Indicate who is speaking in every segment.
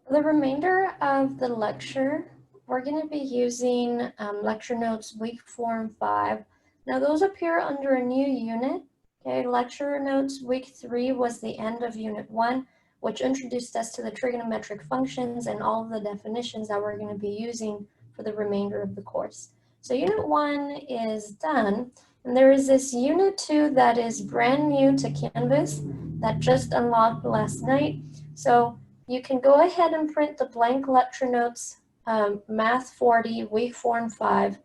Speaker 1: The remainder of the lecture, we're going to be using lecture notes week 4 and 5. Now those appear under a new unit. Okay, lecture notes week 3 was the end of unit 1, which introduced us to the trigonometric functions and all of the definitions that we're going to be using for the remainder of the course. So unit 1 is done, and there is this unit 2 that is brand new to Canvas that just unlocked last night. So you can go ahead and print the blank lecture notes, Math 40, week 4 and 5,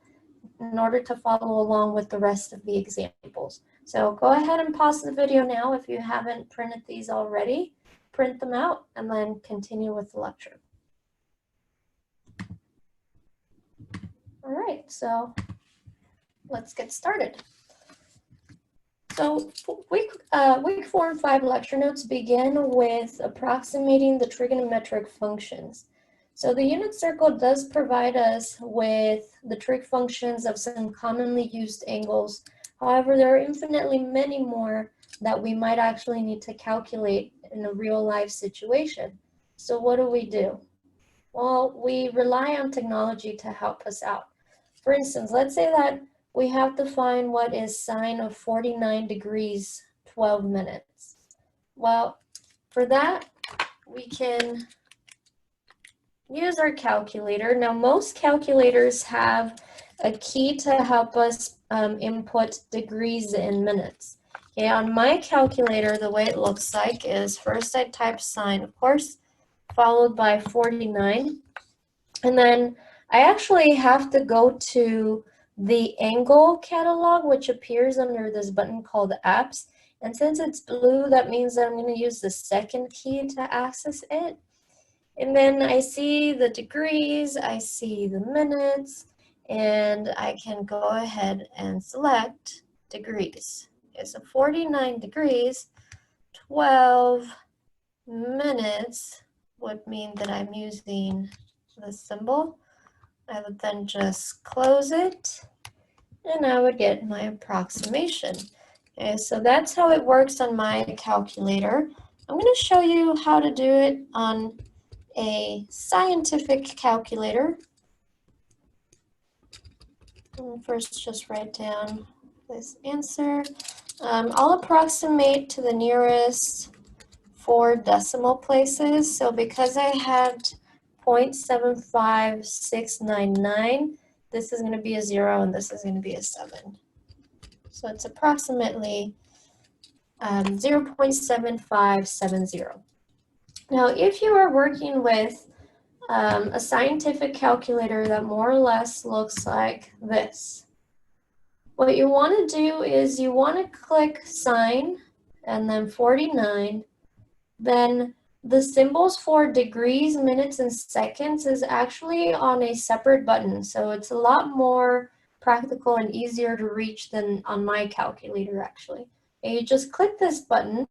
Speaker 1: in order to follow along with the rest of the examples. So go ahead and pause the video now if you haven't printed these already. Print them out and then continue with the lecture. All right, so let's get started. So week 4 and 5 lecture notes begin with approximating the trigonometric functions. So the unit circle does provide us with the trig functions of some commonly used angles. However, there are infinitely many more that we might actually need to calculate in a real life situation. So what do? Well, we rely on technology to help us out. For instance, let's say that we have to find what is sine of 49 degrees, 12 minutes. Well, for that, we can use our calculator. Now, most calculators have a key to help us input degrees in minutes. Okay, on my calculator, the way it looks like is first I type sine, of course, followed by 49. And then I actually have to go to the angle catalog, which appears under this button called apps. And since it's blue, that means that I'm going to use the second key to access it. And then I see the degrees, I see the minutes, and I can go ahead and select degrees. Okay, so 49 degrees, 12 minutes would mean that I'm using the symbol. I would then just close it, and I would get my approximation. Okay, so that's how it works on my calculator. I'm going to show you how to do it on a scientific calculator. First, just write down this answer. I'll approximate to the nearest 4 decimal places. So because I had 0.75699, this is going to be a 0 and this is going to be a 7. So it's approximately 0.7570. Now, if you are working with a scientific calculator that more or less looks like this, what you want to do is you want to click sine and then 49. Then the symbols for degrees, minutes, and seconds is actually on a separate button. So it's a lot more practical and easier to reach than on my calculator, actually. And you just click this button.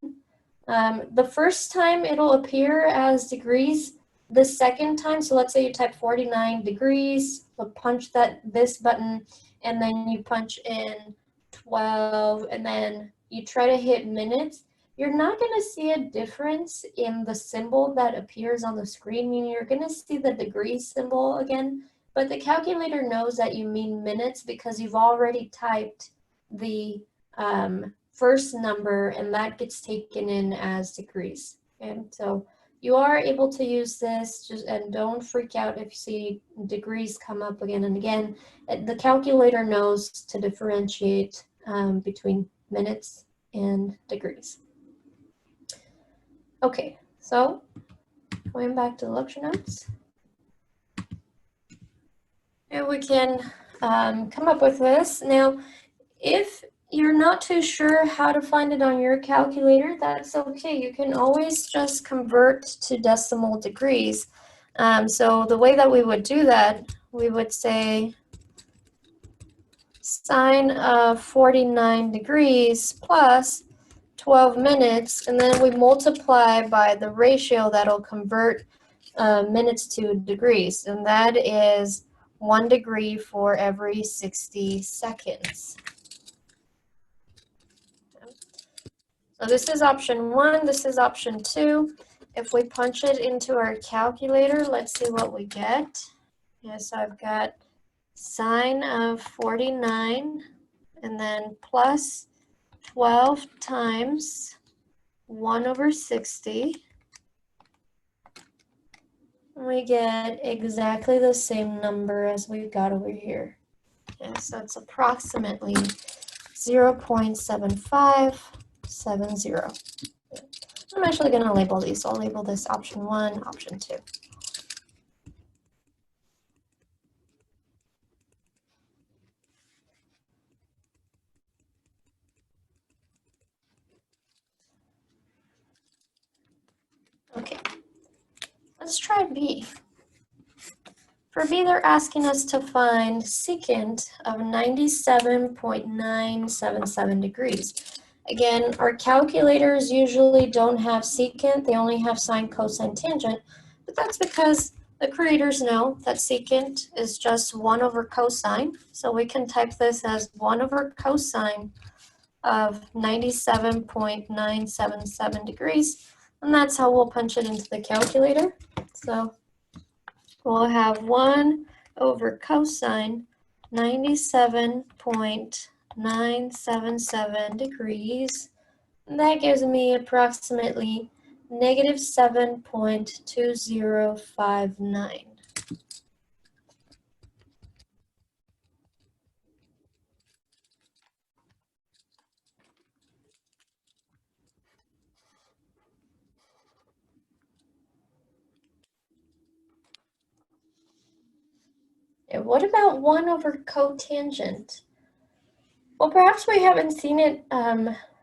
Speaker 1: The first time it'll appear as degrees. The second time, so let's say you type 49 degrees, you'll punch this button, and then you punch in 12, and then you try to hit minutes. You're not going to see a difference in the symbol that appears on the screen, meaning you're going to see the degree symbol again, but the calculator knows that you mean minutes because you've already typed the first number, and that gets taken in as degrees. And so you are able to use this, and don't freak out if you see degrees come up again and again. The calculator knows to differentiate between minutes and degrees. Okay, so going back to the lecture notes. And we can come up with this. Now, if you're not too sure how to find it on your calculator, that's okay. You can always just convert to decimal degrees. So the way that we would do that, we would say sine of 49 degrees plus 12 minutes, and then we multiply by the ratio that'll convert minutes to degrees, and that is 1 degree for every 60 seconds. So this is option 1, this is option 2. if we punch it into our calculator, let's see what we get. Yeah, so I've got sine of 49 and then plus 12 times 1 over 60. We get exactly the same number as we've got over here. Yeah, so it's approximately 0.7570. I'm actually going to label these. I'll label this option 1, option 2. Okay, let's try B. For B, they're asking us to find secant of 97.977 degrees. Again, our calculators usually don't have secant, they only have sine, cosine, tangent, but that's because the creators know that secant is just 1 over cosine, so we can type this as 1 over cosine of 97.977 degrees, and that's how we'll punch it into the calculator. So we'll have 1 over cosine 97.977 degrees. And that gives me approximately negative 7.2059. And what about 1 over cotangent? Well, perhaps we haven't seen it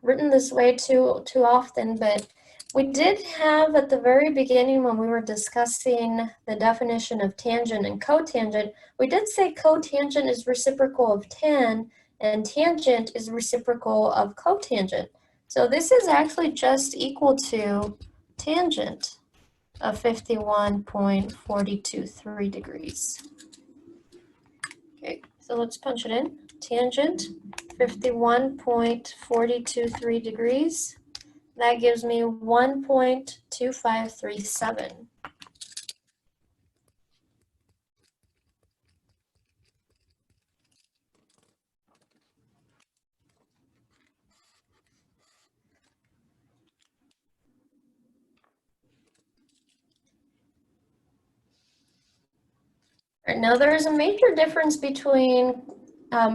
Speaker 1: written this way too often, but we did have at the very beginning when we were discussing the definition of tangent and cotangent, we did say cotangent is reciprocal of tan and tangent is reciprocal of cotangent. So this is actually just equal to tangent of 51.423 degrees. Okay, so let's punch it in. Tangent 51.423 degrees. That gives me 1.2537. Right, now there is a major difference between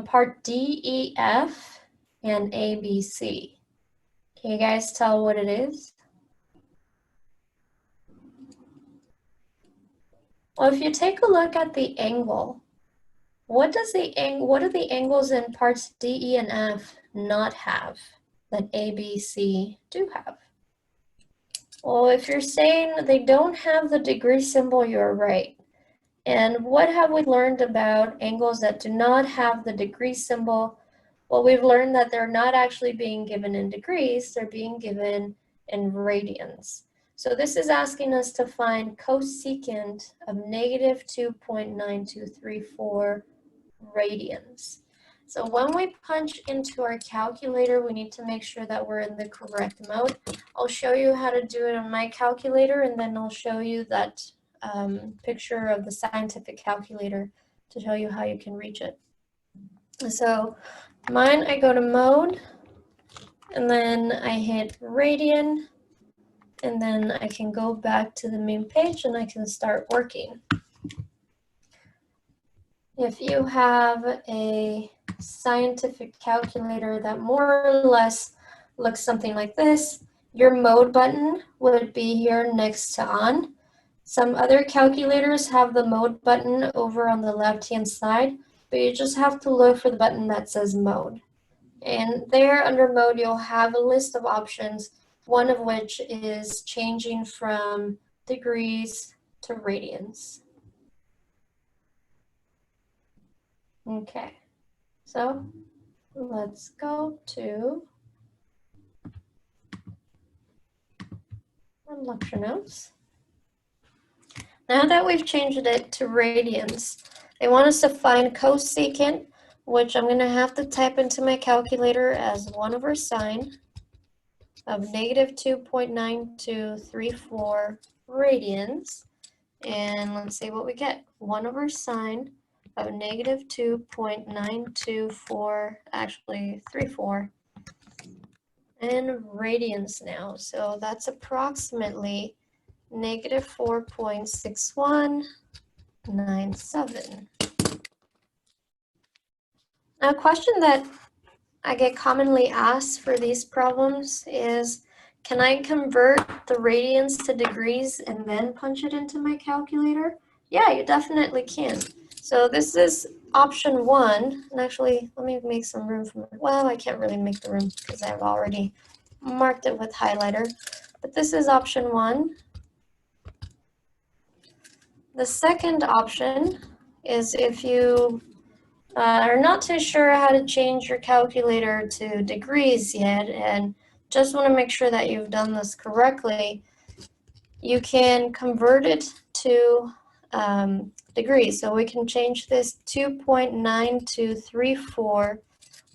Speaker 1: part D, E, F, and A, B, C. Can you guys tell what it is? Well, if you take a look at the angle, what do the angles in parts D, E, and F not have that A, B, C do have? Well, if you're saying they don't have the degree symbol, you're right. And what have we learned about angles that do not have the degree symbol? Well, we've learned that they're not actually being given in degrees, they're being given in radians. So this is asking us to find cosecant of negative 2.9234 radians. So when we punch into our calculator, we need to make sure that we're in the correct mode. I'll show you how to do it on my calculator, and then I'll show you that picture of the scientific calculator to show you how you can reach it. So mine, I go to mode, and then I hit radian, and then I can go back to the main page and I can start working. If you have a scientific calculator that more or less looks something like this, your mode button would be here next to on. Some other calculators have the mode button over on the left-hand side, but you just have to look for the button that says mode. And there under mode, you'll have a list of options, one of which is changing from degrees to radians. Okay, so let's go to our lecture notes. Now that we've changed it to radians, they want us to find cosecant, which I'm going to have to type into my calculator as 1 over sine. of negative 2.9234 radians. And let's see what we get. 1 over sine of negative 2.924, actually 34, in radians now. So that's approximately negative 4.6197. Now, a question that I get commonly asked for these problems is, can I convert the radians to degrees and then punch it into my calculator? Yeah, you definitely can. So this is option 1, and actually, let me make some room for, well, I can't really make the room because I've already marked it with highlighter, but this is option 1. The second option is if you are not too sure how to change your calculator to degrees yet and just want to make sure that you've done this correctly, you can convert it to degrees. So we can change this 2.9234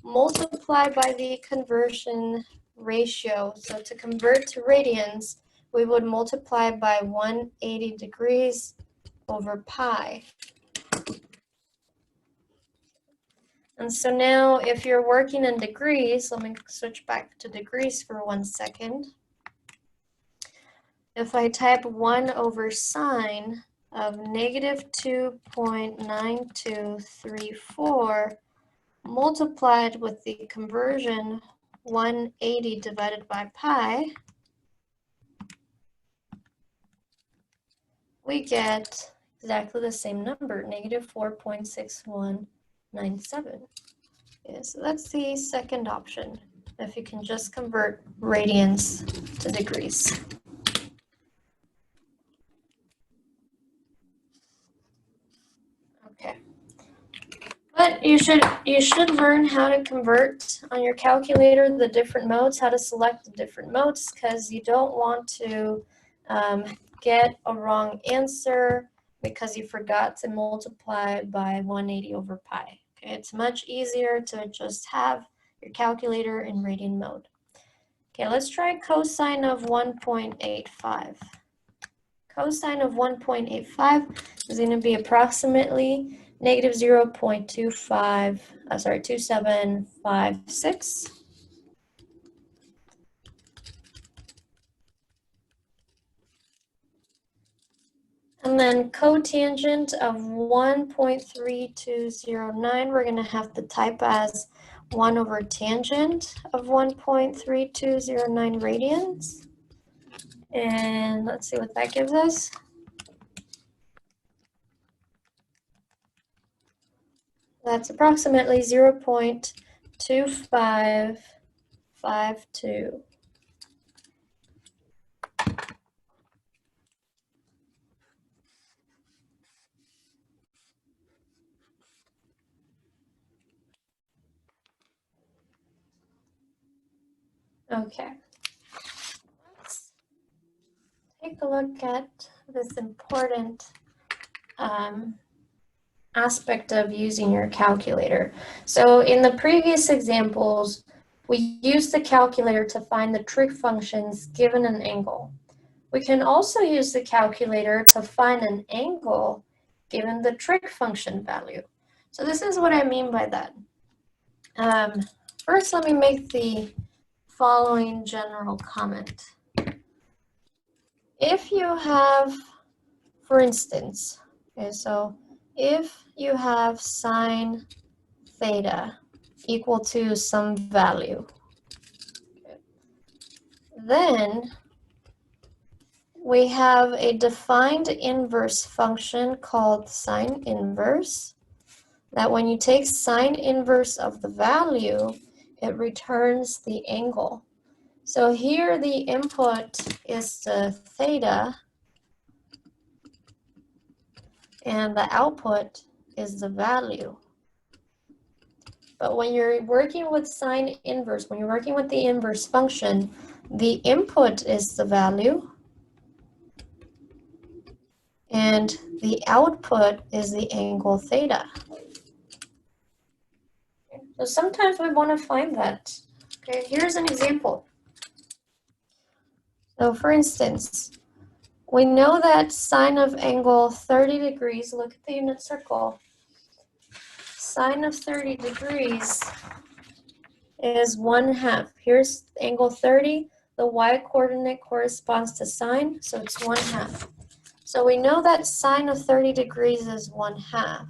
Speaker 1: multiplied by the conversion ratio. So to convert to radians, we would multiply by 180 degrees over pi. And so now if you're working in degrees, let me switch back to degrees for 1 second. If I type 1 over sine of negative 2.9234 multiplied with the conversion 180 divided by pi, we get exactly the same number, negative 4.6197. Yeah, so that's the second option, if you can just convert radians to degrees. Okay. But you should learn how to convert on your calculator the different modes, how to select the different modes, because you don't want to get a wrong answer because you forgot to multiply by 180 over pi. Okay, it's much easier to just have your calculator in radian mode. Okay, let's try cosine of 1.85. Cosine of 1.85 is going to be approximately negative 2756. And then cotangent of 1.3209, we're going to have to type as 1 over tangent of 1.3209 radians. And let's see what that gives us. That's approximately 0.2552. Okay. Let's take a look at this important aspect of using your calculator. So in the previous examples, we used the calculator to find the trig functions given an angle. We can also use the calculator to find an angle given the trig function value. So this is what I mean by that. First, let me make the following general comment. If you have, for instance, okay, so if you have sine theta equal to some value, okay, then we have a defined inverse function called sine inverse, that when you take sine inverse of the value, it returns the angle. So here the input is the theta, and the output is the value. But when you're working with sine inverse, when you're working with the inverse function, the input is the value, and the output is the angle theta. So sometimes we want to find that. Okay, here's an example. So for instance, we know that sine of angle 30 degrees, look at the unit circle, sine of 30 degrees is 1/2. Here's angle 30, the y-coordinate corresponds to sine, so it's 1/2. So we know that sine of 30 degrees is 1/2.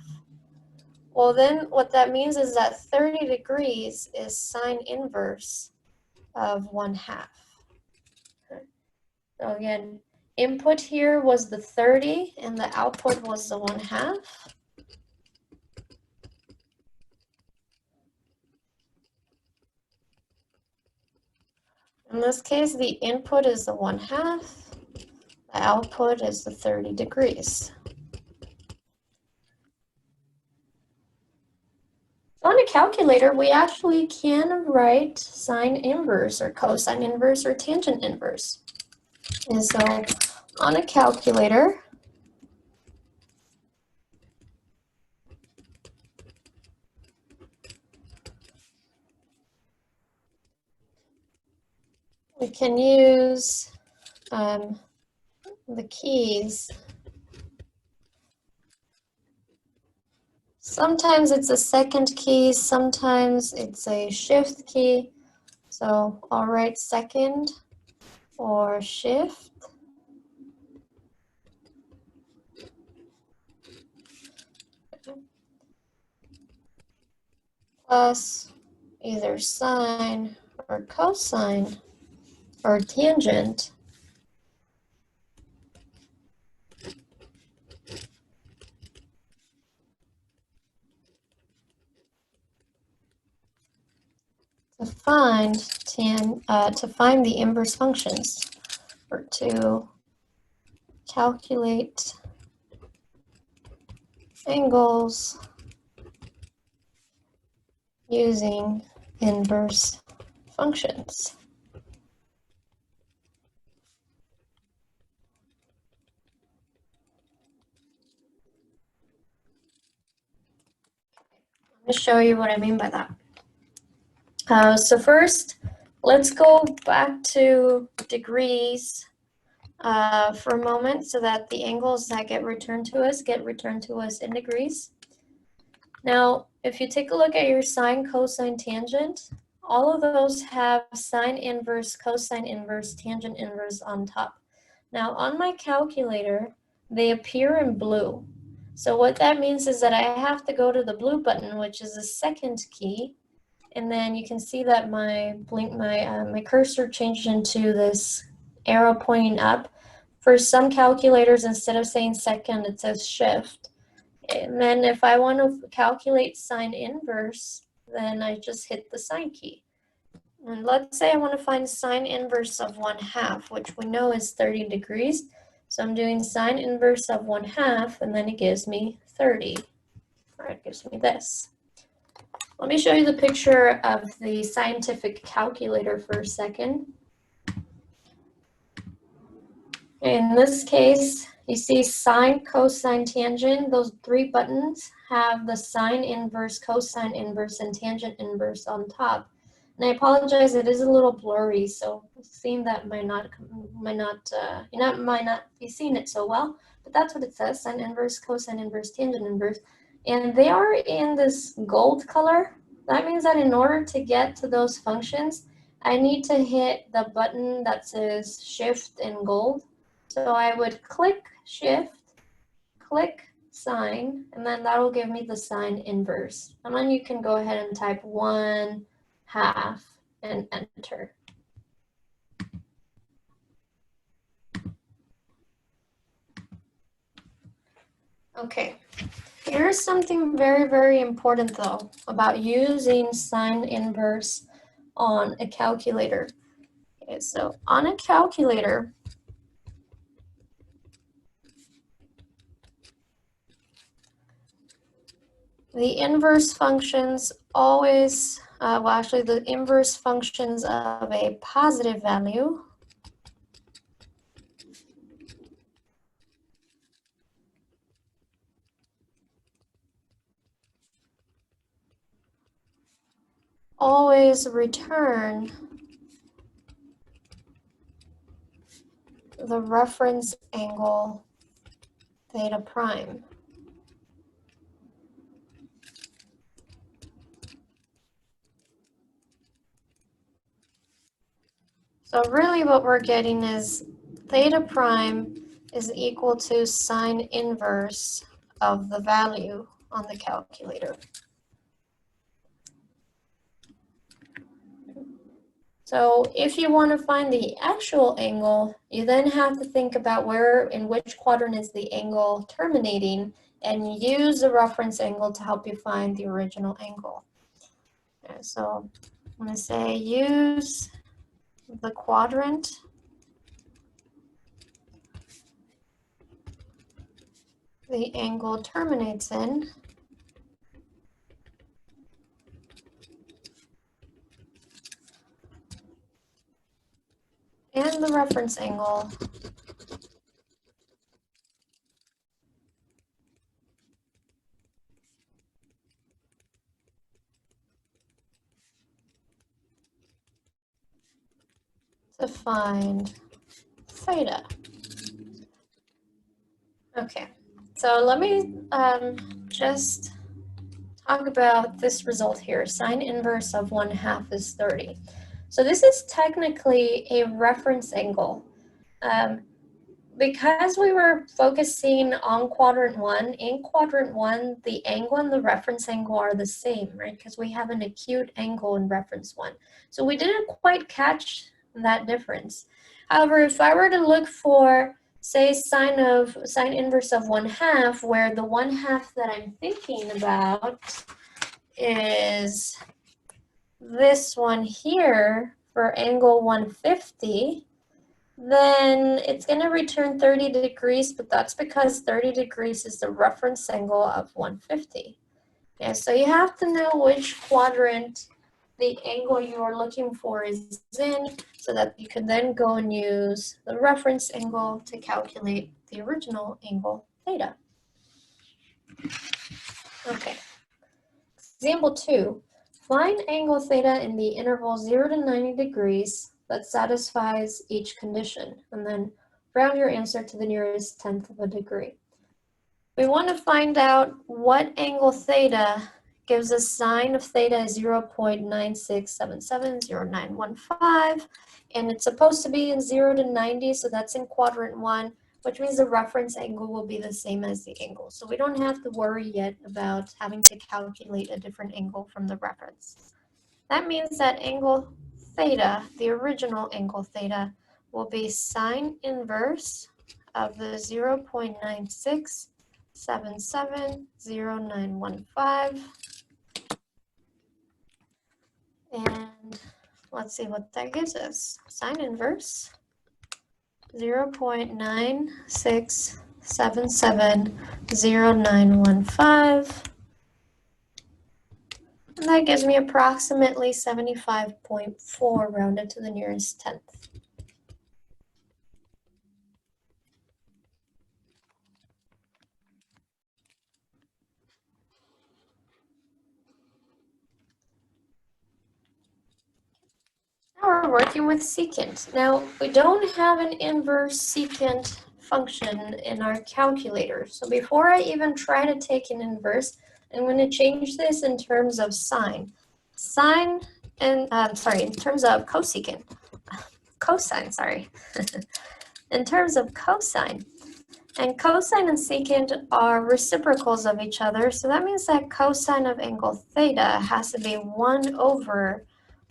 Speaker 1: Well then, what that means is that 30 degrees is sine inverse of 1/2. So again, input here was the 30 and the output was the 1/2. In this case, the input is the 1/2, the output is the 30 degrees. On a calculator, we actually can write sine inverse or cosine inverse or tangent inverse. And so on a calculator, we can use the keys. Sometimes it's a second key, sometimes it's a shift key. So I'll write second or shift. Plus either sine or cosine or tangent. To find the inverse functions, or to calculate angles using inverse functions. Let me show you what I mean by that. So first, let's go back to degrees for a moment so that the angles that get returned to us in degrees. Now, if you take a look at your sine, cosine, tangent, all of those have sine inverse, cosine inverse, tangent inverse on top. Now, on my calculator, they appear in blue. So what that means is that I have to go to the blue button, which is the second key, and then you can see that my cursor changed into this arrow pointing up. For some calculators, instead of saying second, it says shift. And then if I want to calculate sine inverse, then I just hit the sine key. And let's say I want to find sine inverse of 1/2, which we know is 30 degrees. So I'm doing sine inverse of 1/2, and then it gives me 30, or it gives me this. Let me show you the picture of the scientific calculator for a second. In this case, you see sine, cosine, tangent. Those three buttons have the sine inverse, cosine inverse, and tangent inverse on top. And I apologize, it is a little blurry, so seeing that might not be seeing it so well. But that's what it says: sine inverse, cosine inverse, tangent inverse, and they are in this gold color. That means that in order to get to those functions, I need to hit the button that says shift in gold. So I would click shift, click sine, and then that will give me the sine inverse. And then you can go ahead and type 1/2 and enter. Okay, here's something very, very important though about using sine inverse on a calculator. Okay, so on a calculator, the inverse functions always, the inverse functions of a positive value always return the reference angle theta prime. So really what we're getting is theta prime is equal to sine inverse of the value on the calculator. So if you want to find the actual angle, you then have to think about where, in which quadrant is the angle terminating, and use the reference angle to help you find the original angle. Okay, so I'm going to say use the quadrant the angle terminates in, and the reference angle to find theta. Okay, so let me just talk about this result here. Sine inverse of 1/2 is 30. So this is technically a reference angle. Because we were focusing on quadrant 1, in quadrant 1, the angle and the reference angle are the same, right? Because we have an acute angle in reference 1. So we didn't quite catch that difference. However, if I were to look for, say, sine inverse of 1/2, where the 1/2 that I'm thinking about is this one here for angle 150, then it's going to return 30 degrees, but that's because 30 degrees is the reference angle of 150. Yeah, so you have to know which quadrant the angle you are looking for is in, so that you can then go and use the reference angle to calculate the original angle theta. Okay. Example 2. Find angle theta in the interval 0 to 90 degrees that satisfies each condition, and then round your answer to the nearest tenth of a degree. We want to find out what angle theta gives us sine of theta is 0.96770915, and it's supposed to be in 0 to 90, so that's in quadrant 1, which means the reference angle will be the same as the angle. So we don't have to worry yet about having to calculate a different angle from the reference. That means that angle theta, the original angle theta, will be sine inverse of the 0.96770915. And let's see what that gives us. Sine inverse 0.96770915. And that gives me approximately 75.4 rounded to the nearest tenth. Now we're working with secant. Now we don't have an inverse secant function in our calculator. So before I even try to take an inverse, I'm going to change this in terms of sine. In terms of cosecant. Cosine, sorry. In terms of cosine. And cosine and secant are reciprocals of each other, so that means that cosine of angle theta has to be 1 over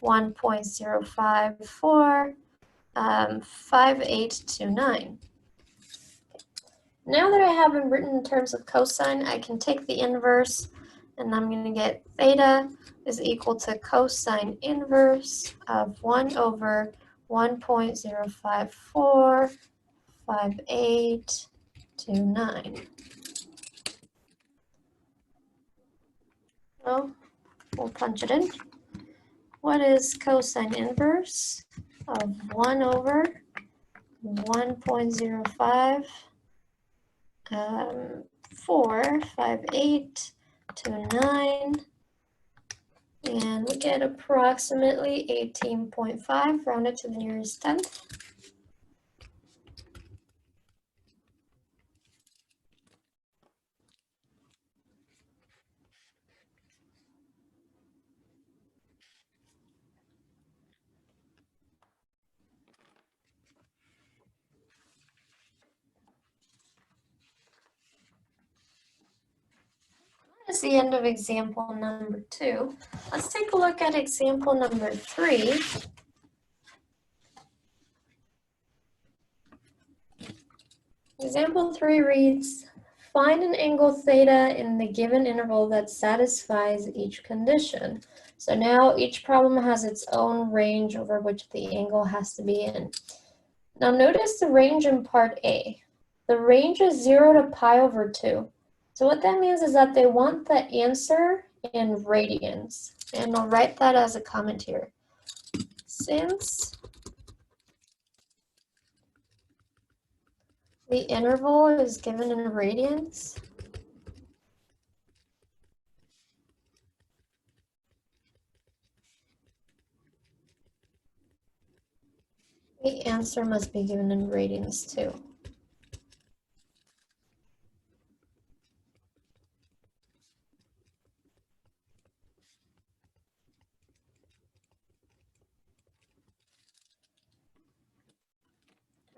Speaker 1: 1.054, 5829. Now that I have them written in terms of cosine, I can take the inverse, and I'm going to get theta is equal to cosine inverse of 1 over 1.054, 5829. So we'll punch it in. What is cosine inverse of 1 over 1.05, 5829, and we get approximately 18.5 rounded to the nearest tenth. that's the end of example number 2. Let's take a look at example number 3. Example 3 reads, find an angle theta in the given interval that satisfies each condition. So now each problem has its own range over which the angle has to be in. Now notice the range in part A. The range is 0 to pi over 2. So what that means is that they want the answer in radians. And I'll write that as a comment here. Since the interval is given in radians, the answer must be given in radians too.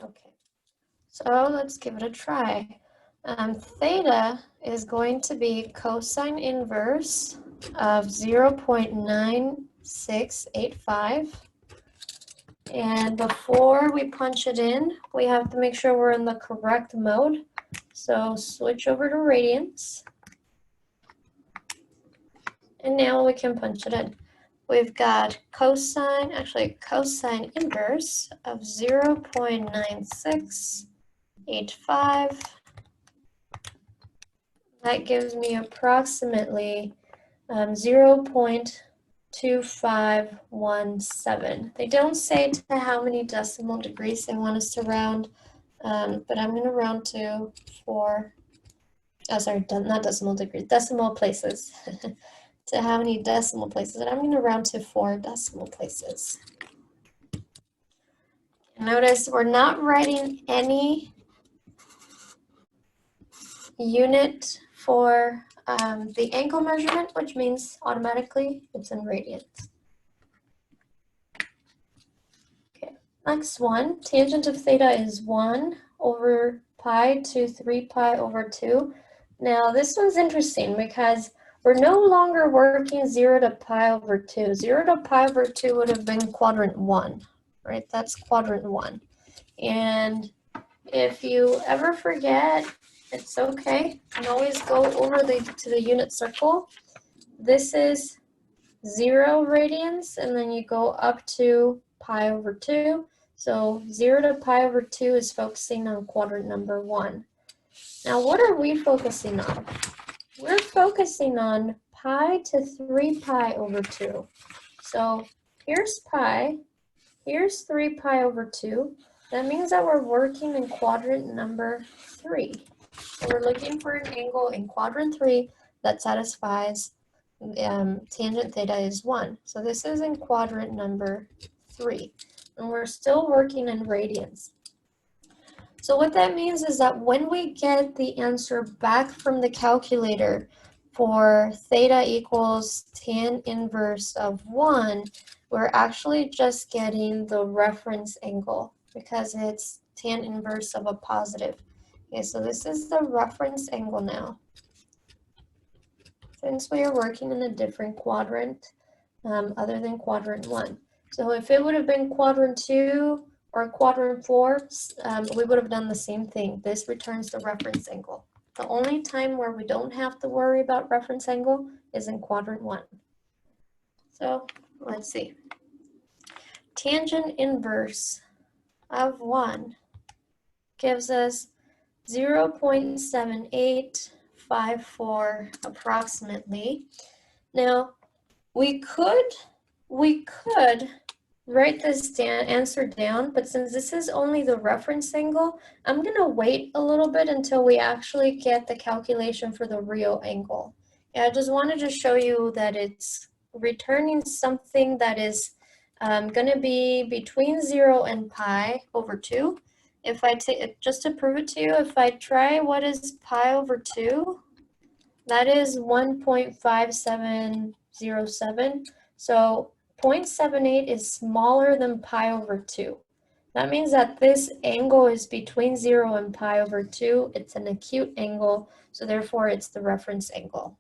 Speaker 1: Okay, so let's give it a try. Theta is going to be cosine inverse of 0.9685. And before we punch it in, we have to make sure we're in the correct mode. So switch over to radians. And now we can punch it in. We've got cosine inverse of 0.9685. That gives me approximately 0.2517. They don't say to how many decimal degrees they want us to round, but I'm going to round to 4. Oh, sorry, not decimal degrees, decimal places. To how many decimal places, and I'm going to round to 4 decimal places. Notice we're not writing any unit for the angle measurement, which means automatically it's in radians. Okay, next one, tangent of theta is 1 over pi to 3 pi over 2. Now this one's interesting because we're no longer working 0 to pi over 2. 0 to pi over 2 would have been quadrant 1, right? That's quadrant 1. And if you ever forget, it's okay. You can always go over to the unit circle. This is 0 radians, and then you go up to pi over 2. So 0 to pi over 2 is focusing on quadrant number 1. Now what are we focusing on? We're focusing on pi to 3 pi over 2. So here's pi, here's 3 pi over 2. That means that we're working in quadrant number 3. So we're looking for an angle in quadrant 3 that satisfies tangent theta is 1. So this is in quadrant number 3. And we're still working in radians. So what that means is that when we get the answer back from the calculator for theta equals tan inverse of 1, we're actually just getting the reference angle because it's tan inverse of a positive. Okay, so this is the reference angle now. Since we are working in a different quadrant other than quadrant 1. So if it would have been quadrant 2, or quadrant 4, we would have done the same thing. This returns the reference angle. The only time where we don't have to worry about reference angle is in quadrant 1. So let's see. Tangent inverse of 1 gives us 0.7854 approximately. Now we could write this answer down, but since this is only the reference angle, I'm going to wait a little bit until we actually get the calculation for the real angle. Yeah, I just wanted to show you that it's returning something that is going to be between 0 and pi over 2. If I take, just to prove it to you, if I try what is pi over 2, that is 1.5707. So 0.78 is smaller than pi over 2. That means that this angle is between 0 and pi over 2. It's an acute angle, so therefore it's the reference angle.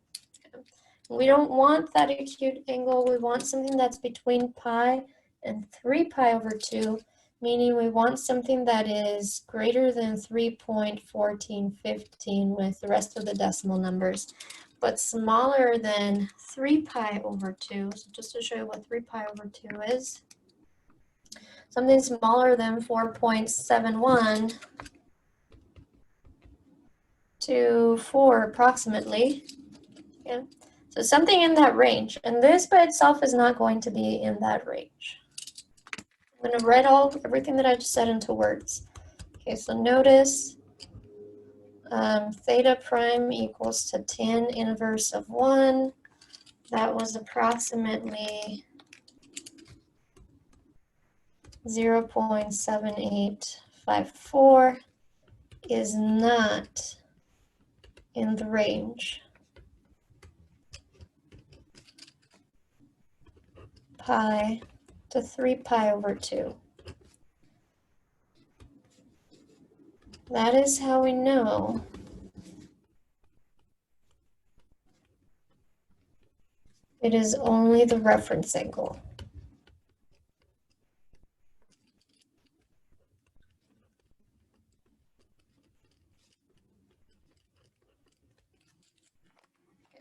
Speaker 1: We don't want that acute angle. We want something that's between pi and 3 pi over 2, meaning we want something that is greater than 3.1415 with the rest of the decimal numbers, but smaller than 3 pi over 2. So just to show you what 3 pi over 2 is, something smaller than 4.71 to 4 approximately. Yeah. So something in that range, and this by itself is not going to be in that range. I'm going to write everything that I just said into words. Okay, so notice theta prime equals to tan inverse of 1. That was approximately 0.7854, is not in the range pi to 3 pi over 2. That is how we know it is only the reference angle.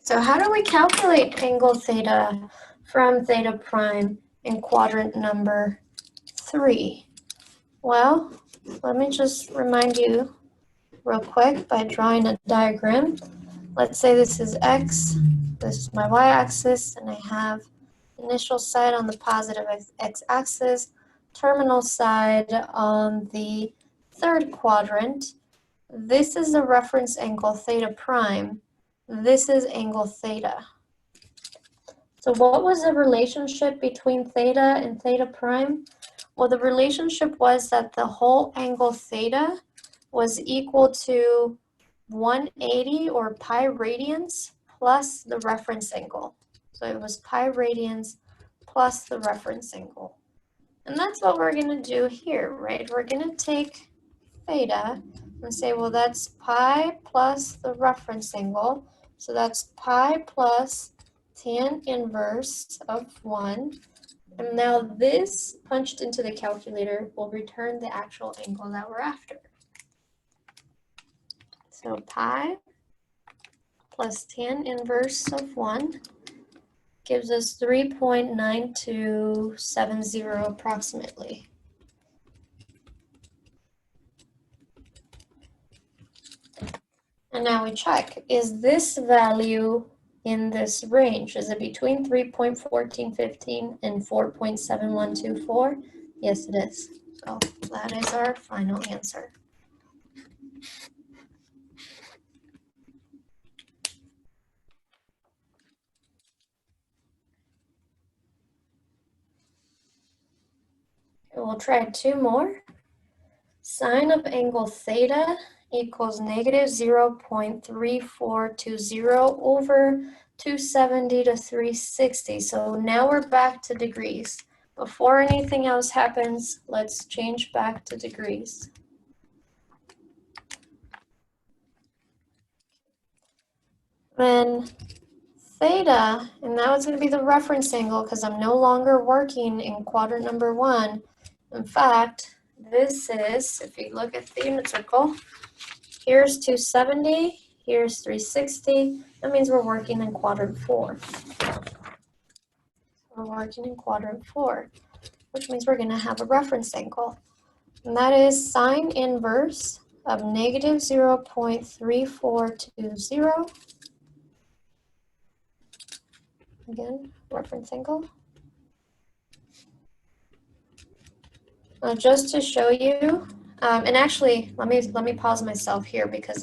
Speaker 1: So how do we calculate angle theta from theta prime in quadrant number 3? Well, let me just remind you real quick by drawing a diagram. Let's say this is x, this is my y-axis, and I have initial side on the positive x-axis, terminal side on the third quadrant. This is the reference angle theta prime. This is angle theta. So what was the relationship between theta and theta prime? Well, the relationship was that the whole angle theta was equal to 180 or pi radians plus the reference angle. So it was pi radians plus the reference angle. And that's what we're going to do here, right? We're going to take theta and say, well, that's pi plus the reference angle. So that's pi plus tan inverse of 1. And now this punched into the calculator will return the actual angle that we're after. So pi plus tan inverse of 1 gives us 3.9270 approximately. And now we check, is this value in this range? Is it between 3.1415 and 4.7124? Yes, it is. So that is our final answer. We'll try 2 more. Sine of angle theta equals negative 0.3420 over 270 to 360. So now we're back to degrees. Before anything else happens, let's change back to degrees. Then theta, and now it's going to be the reference angle because I'm no longer working in quadrant number 1. In fact, this is, if you look at the unit circle, here's 270, here's 360. That means we're working in quadrant 4. We're working in quadrant 4, which means we're going to have a reference angle. And that is sine inverse of negative 0.3420. Again, reference angle. Just to show you, and actually, let me pause myself here because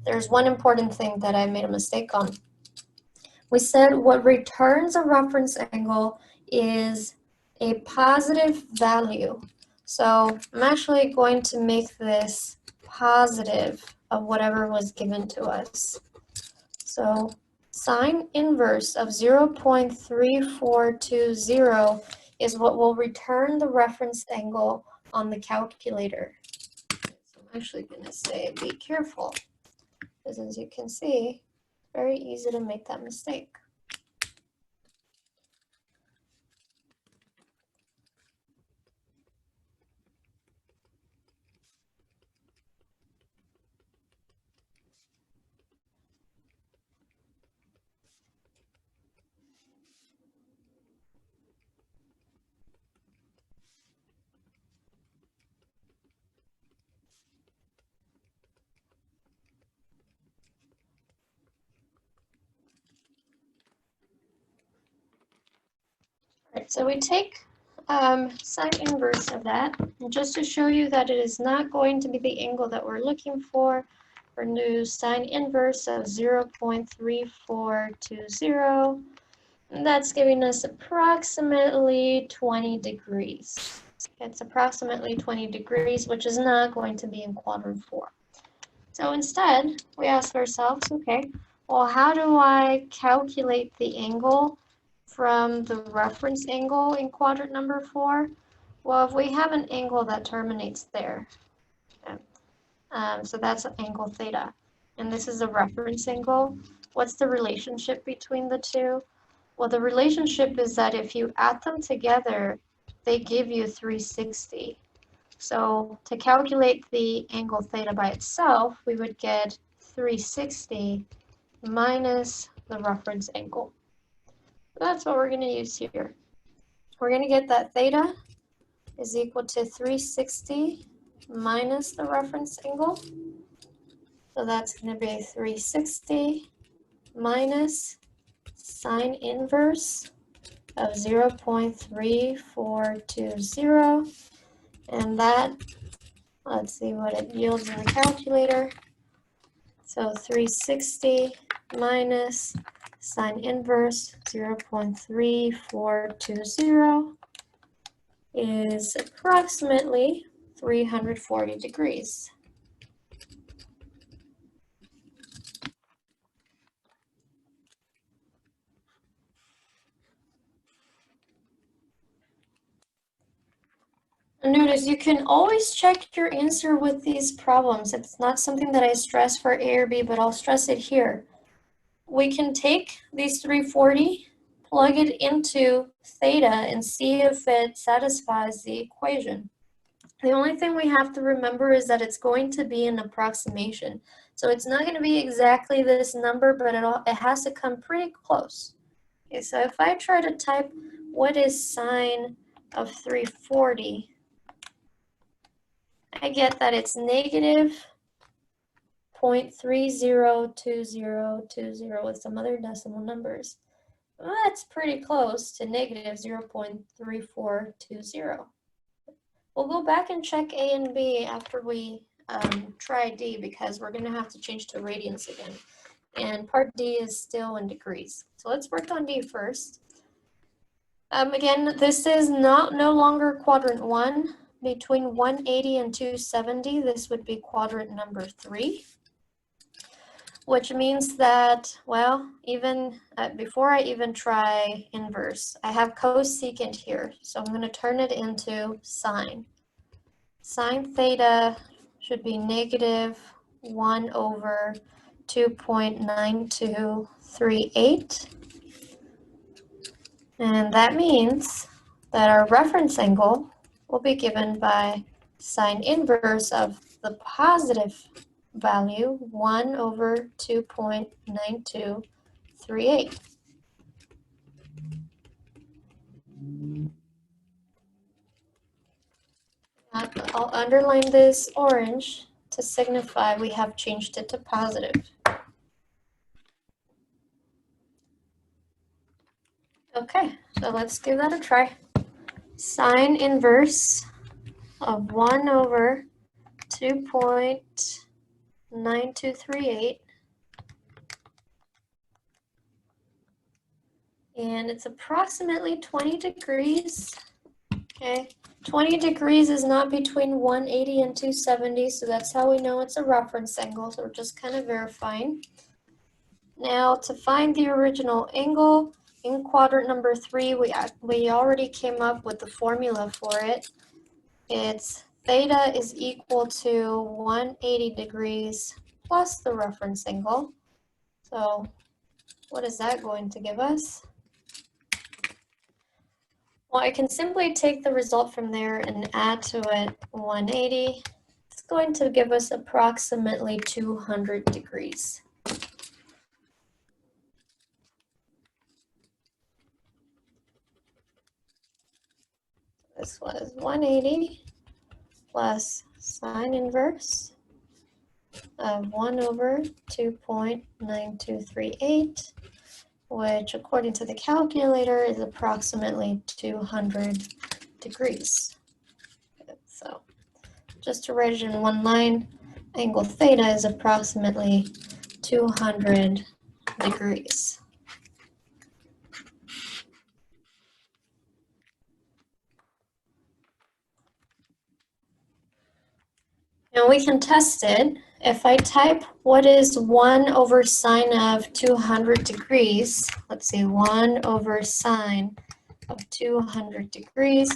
Speaker 1: there's one important thing that I made a mistake on. We said what returns a reference angle is a positive value. So I'm actually going to make this positive of whatever was given to us. So sine inverse of 0.3420 is what will return the reference angle on the calculator. So I'm actually going to say be careful, because as you can see, it's very easy to make that mistake. So we take sine inverse of that, and just to show you that it is not going to be the angle that we're looking for, we're going to do sine inverse of 0.3420, and that's giving us approximately 20 degrees. It's approximately 20 degrees, which is not going to be in quadrant 4. So instead, we ask ourselves, okay, well, how do I calculate the angle from the reference angle in quadrant number 4? Well, if we have an angle that terminates there, okay, so that's angle theta, and this is a reference angle, what's the relationship between the two? Well, the relationship is that if you add them together, they give you 360. So to calculate the angle theta by itself, we would get 360 minus the reference angle. That's what we're going to use here. We're going to get that theta is equal to 360 minus the reference angle. So that's going to be 360 minus sine inverse of 0.3420. And that, let's see what it yields in the calculator. So 360 minus sine inverse 0.3420 is approximately 340 degrees. Notice you can always check your answer with these problems. It's not something that I stress for A or B, but I'll stress it here. We can take these 340, plug it into theta, and see if it satisfies the equation. The only thing we have to remember is that it's going to be an approximation. So it's not going to be exactly this number, but it has to come pretty close. Okay, so if I try to type what is sine of 340, I get that it's negative 0.302020 with some other decimal numbers. Well, that's pretty close to negative 0.3420. We'll go back and check A and B after we try D, because we're going to have to change to radians again. And part D is still in degrees. So let's work on D first. Again, this is no longer quadrant 1. Between 180 and 270, this would be quadrant number 3. Which means that, well, even before I even try inverse, I have cosecant here. So I'm going to turn it into sine. Sine theta should be negative 1 over 2.9238. And that means that our reference angle will be given by sine inverse of the positive value, 1 over 2.9238. I'll underline this orange to signify we have changed it to positive. Okay, so let's give that a try. Sine inverse of 1 over 2.9238. And it's approximately 20 degrees. Okay, 20 degrees is not between 180 and 270, so that's how we know it's a reference angle, so we're just kind of verifying. Now, to find the original angle, in quadrant number 3, we already came up with the formula for it. It's theta is equal to 180 degrees plus the reference angle. So what is that going to give us? Well, I can simply take the result from there and add to it 180. It's going to give us approximately 200 degrees. This was 180 plus sine inverse of 1 over 2.9238 which according to the calculator is approximately 200 degrees. So just to write it in one line, angle theta is approximately 200 degrees. Now we can test it. If I type what is 1 over sine of 200 degrees, let's see, 1 over sine of 200 degrees,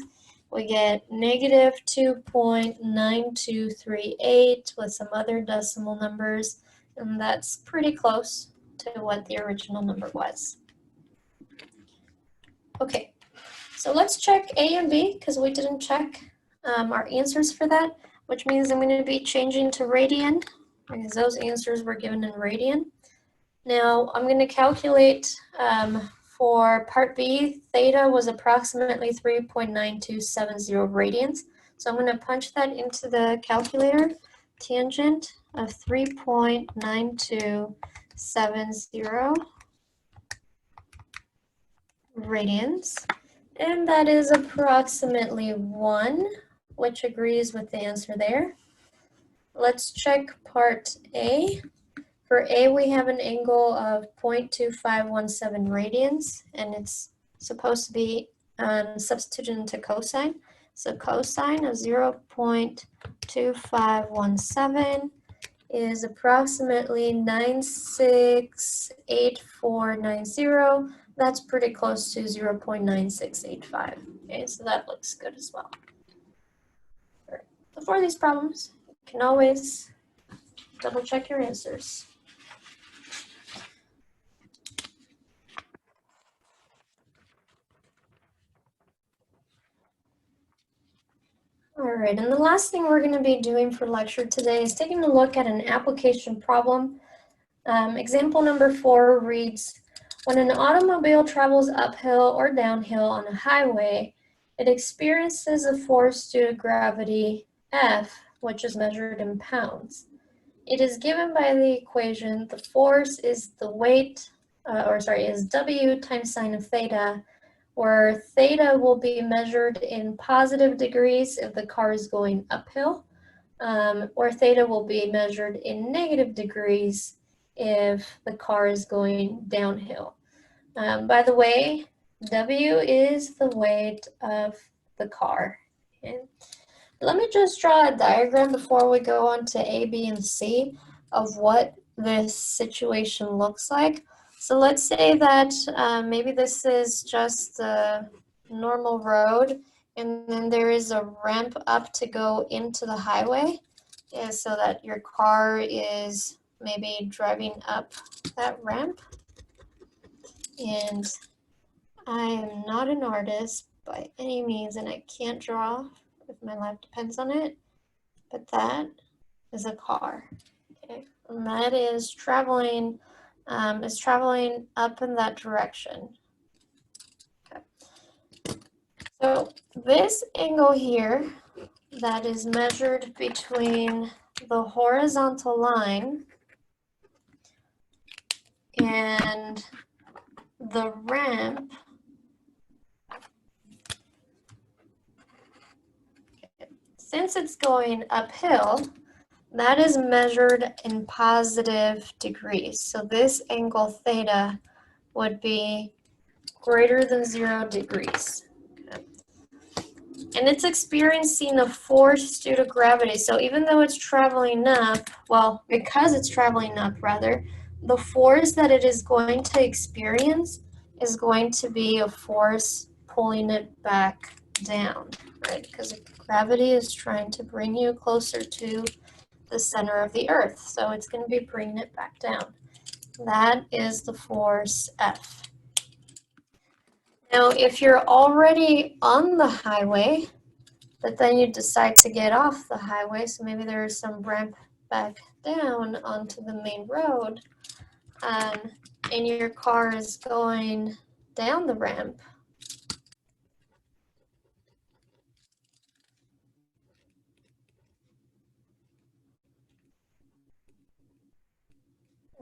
Speaker 1: we get negative 2.9238 with some other decimal numbers, and that's pretty close to what the original number was. Okay, so let's check A and B because we didn't check our answers for that, which means I'm going to be changing to radian because those answers were given in radian. Now I'm going to calculate for part B, theta was approximately 3.9270 radians. So I'm going to punch that into the calculator. Tangent of 3.9270 radians. And that is approximately 1, which agrees with the answer there. Let's check part A. For A, we have an angle of 0.2517 radians, and it's supposed to be substituted into cosine. So cosine of 0.2517 is approximately 968490. That's pretty close to 0.9685. Okay, so that looks good as well. Right. Before these problems, you can always double check your answers. All right, and the last thing we're going to be doing for lecture today is taking a look at an application problem. Example number 4 reads, when an automobile travels uphill or downhill on a highway, it experiences a force due to gravity F, which is measured in pounds. It is given by the equation the force is the weight, is W times sine of theta, where theta will be measured in positive degrees if the car is going uphill, or theta will be measured in negative degrees if the car is going downhill. By the way, W is the weight of the car. Okay. Let me just draw a diagram before we go on to A, B, and C of what this situation looks like. So let's say that maybe this is just a normal road, and then there is a ramp up to go into the highway, so that your car is maybe driving up that ramp. And I am not an artist by any means, and I can't draw if my life depends on it, but that is a car. Okay, and that is traveling up in that direction. Okay. So this angle here that is measured between the horizontal line and the ramp since it's going uphill, that is measured in positive degrees. So this angle theta would be greater than 0 degrees. Okay. And it's experiencing a force due to gravity. So even though it's traveling up, well, because it's traveling up rather, the force that it is going to experience is going to be a force pulling it back down, right? Because gravity is trying to bring you closer to the center of the earth. So it's going to be bringing it back down. That is the force F. Now, if you're already on the highway, but then you decide to get off the highway, so maybe there is some ramp back down onto the main road, and your car is going down the ramp,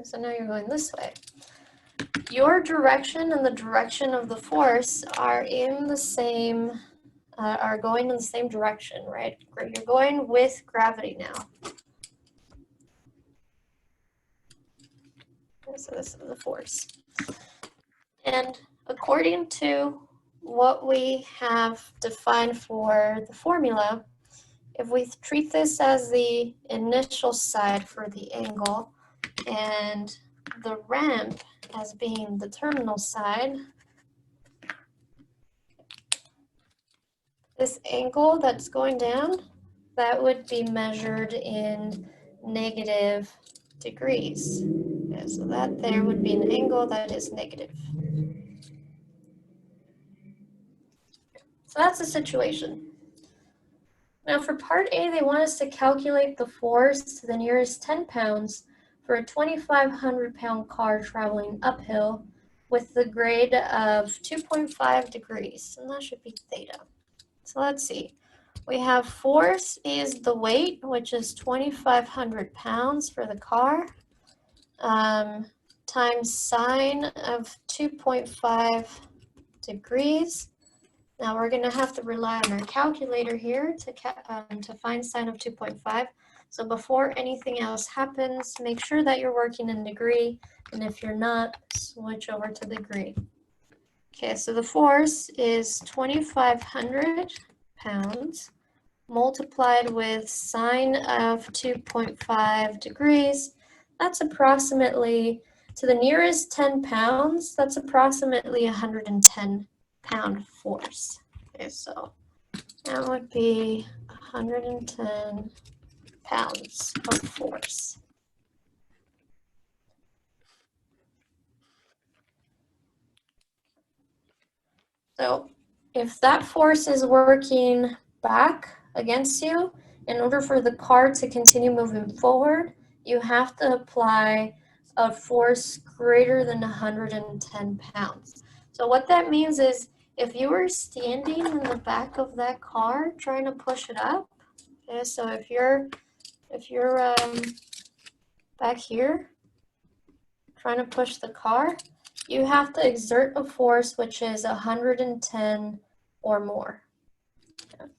Speaker 1: so now you're going this way. your direction and the direction of the force are in the same, are going in the same direction, right? You're going with gravity now. So this is the force. And according to what we have defined for the formula, if we treat this as the initial side for the angle and the ramp as being the terminal side, this angle that's going down, that would be measured in negative degrees. Yeah, so that there would be an angle that is negative. So that's the situation. Now for part A, they want us to calculate the force to the nearest 10 pounds for a 2,500 pound car traveling uphill with the grade of 2.5 degrees, and that should be theta. So let's see. We have force is the weight, which is 2,500 pounds for the car, times sine of 2.5 degrees. Now we're going to have to rely on our calculator here to find sine of 2.5. So before anything else happens, make sure that you're working in degree, and if you're not, switch over to degree. Okay, so the force is 2,500 pounds multiplied with sine of 2.5 degrees. That's approximately, to the nearest 10 pounds, that's approximately 110 pound force. Okay, so that would be 110 pounds of force. So if that force is working back against you, in order for the car to continue moving forward, you have to apply a force greater than 110 pounds. So what that means is if you were standing in the back of that car trying to push it up, okay, so if you're back here trying to push the car, you have to exert a force which is 110 or more. Okay.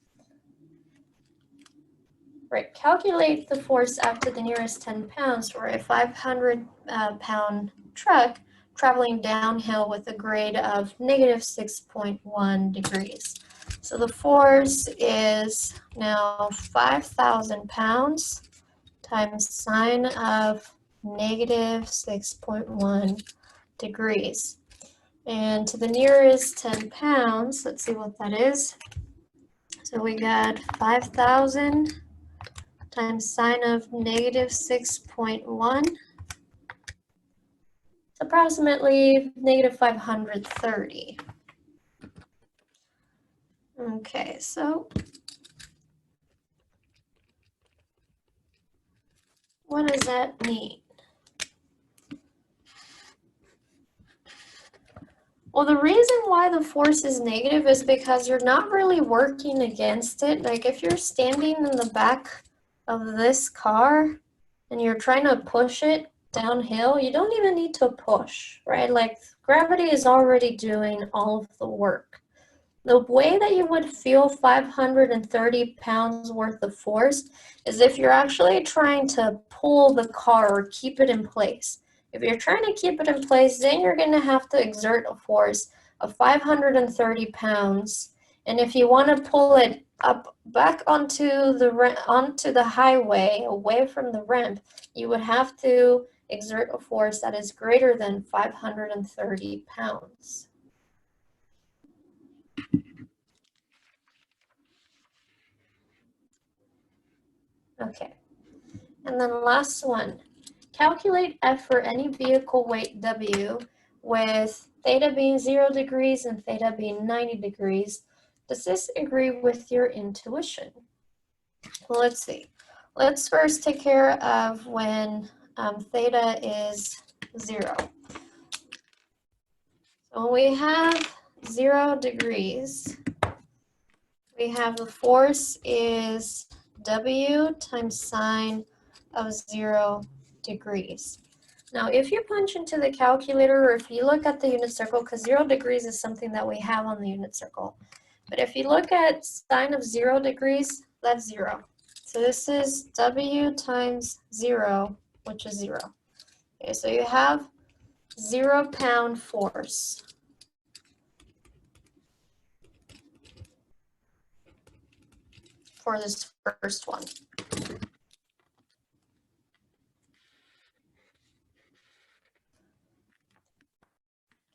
Speaker 1: Right, calculate the force after the nearest 10 pounds for a 500 pound truck traveling downhill with a grade of negative 6.1 degrees. So the force is now 5,000 pounds times sine of negative 6.1 degrees. And to the nearest 10 pounds, let's see what that is. So we got 5,000 times sine of negative 6.1. It's approximately negative 530. Okay, so what does that mean? Well, the reason why the force is negative is because you're not really working against it. Like if you're standing in the back of this car and you're trying to push it downhill, you don't even need to push, right? Like gravity is already doing all of the work. The way that you would feel 530 pounds worth of force is if you're actually trying to pull the car or keep it in place. If you're trying to keep it in place, then you're going to have to exert a force of 530 pounds. And if you want to pull it up back onto the highway, away from the ramp, you would have to exert a force that is greater than 530 pounds. Okay, and then last one, calculate F for any vehicle weight W with theta being 0 degrees and theta being 90 degrees. Does this agree with your intuition? Well, let's see. Let's first take care of when theta is 0. So when we have 0 degrees, we have the force is W times sine of 0 degrees. Now, if you punch into the calculator, or if you look at the unit circle, because 0 degrees is something that we have on the unit circle. But if you look at sine of 0 degrees, that's 0. So this is W times 0, which is 0. Okay, so you have 0 pound force. For this first one.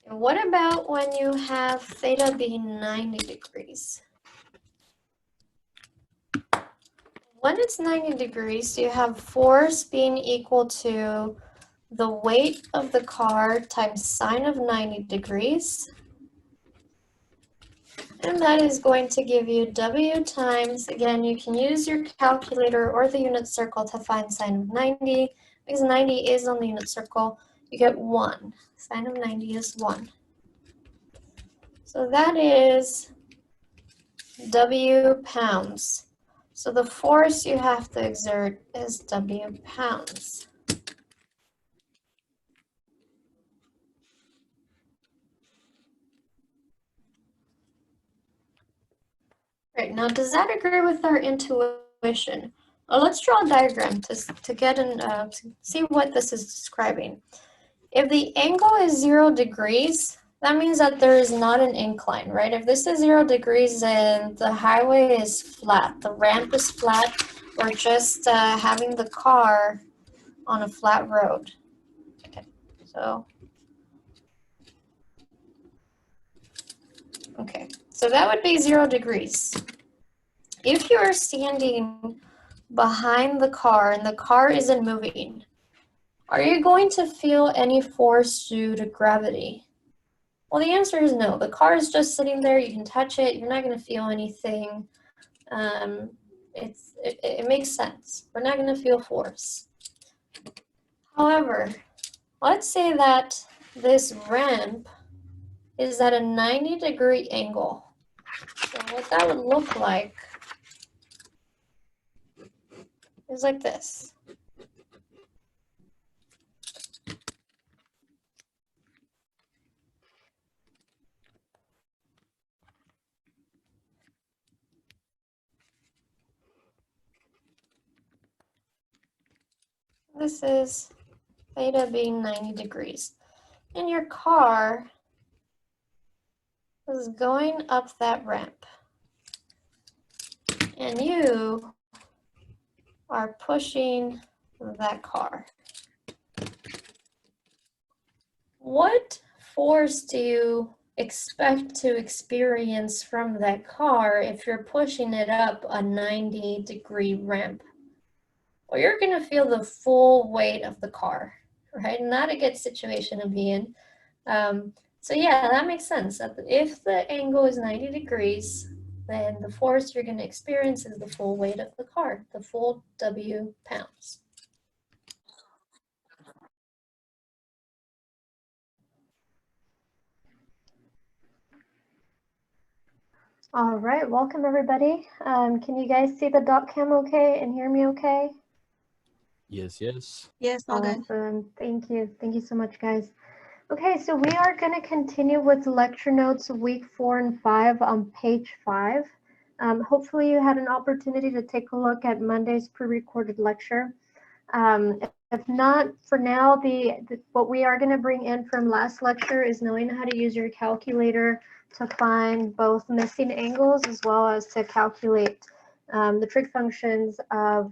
Speaker 1: And what about when you have theta being 90 degrees? When it's 90 degrees, you have force being equal to the weight of the car times sine of 90 degrees. And that is going to give you W times, again, you can use your calculator or the unit circle to find sine of 90. Because 90 is on the unit circle, you get 1. Sine of 90 is 1. So that is W pounds. So the force you have to exert is W pounds. Right, now does that agree with our intuition? Well, let's draw a diagram to get to see what this is describing. If the angle is 0 degrees, that means that there is not an incline, right? If this is 0 degrees, then the highway is flat, the ramp is flat, or just having the car on a flat road. Okay, so that would be 0 degrees. If you are standing behind the car and the car isn't moving, are you going to feel any force due to gravity? Well, the answer is no. The car is just sitting there. You can touch it. You're not going to feel anything. It makes sense. We're not going to feel force. However, let's say that this ramp is at a 90-degree angle. So what that would look like is like this. This is theta being 90 degrees. And your car is going up that ramp. And you are pushing that car. What force do you expect to experience from that car if you're pushing it up a 90-degree ramp? Well, you're going to feel the full weight of the car, right? Not a good situation to be in. So yeah, that makes sense. If the angle is 90 degrees, then the force you're going to experience is the full weight of the car, the full W pounds. All right, welcome everybody. Can you guys see the doc cam okay and hear me okay?
Speaker 2: Yes, yes.
Speaker 3: Yes, all good.
Speaker 1: Awesome. Thank you. Thank you so much, guys. Okay, so we are going to continue with lecture notes week 4 and 5 on page 5. Hopefully you had an opportunity to take a look at Monday's pre-recorded lecture. If not, for now, what we are going to bring in from last lecture is knowing how to use your calculator to find both missing angles as well as to calculate the trig functions of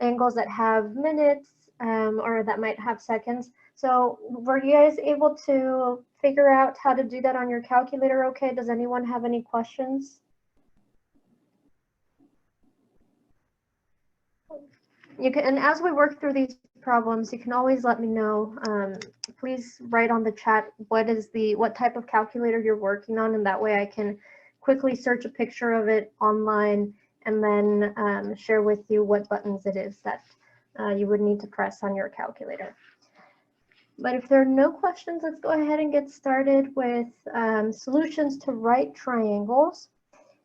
Speaker 1: angles that have minutes or that might have seconds. So were you guys able to figure out how to do that on your calculator okay? Does anyone have any questions? You can, and as we work through these problems, you can always let me know. Please write on the chat what type of calculator you're working on, and that way I can quickly search a picture of it online and then share with you what buttons it is that you would need to press on your calculator. But if there are no questions, let's go ahead and get started with solutions to right triangles.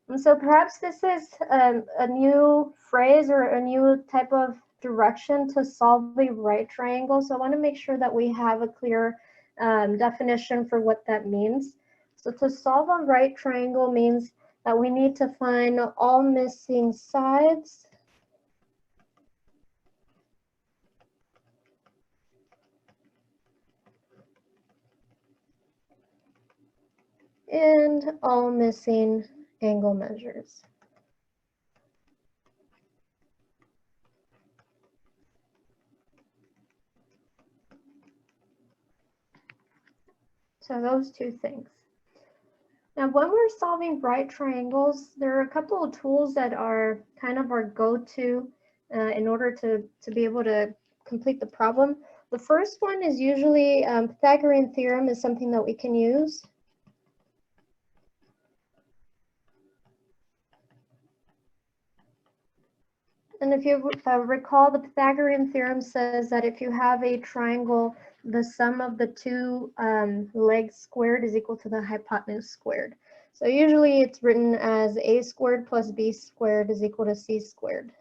Speaker 1: And so perhaps this is a new phrase or a new type of direction to solve a right triangle. So I want to make sure that we have a clear definition for what that means. So to solve a right triangle means that we need to find all missing sides and all missing angle measures. So those two things. Now, when we're solving right triangles, there are a couple of tools that are kind of our go-to in order to be able to complete the problem. The first one is usually Pythagorean theorem is something that we can use. And if you recall, the Pythagorean theorem says that if you have a triangle, the sum of the two legs squared is equal to the hypotenuse squared. So usually it's written as a squared plus b squared is equal to c squared,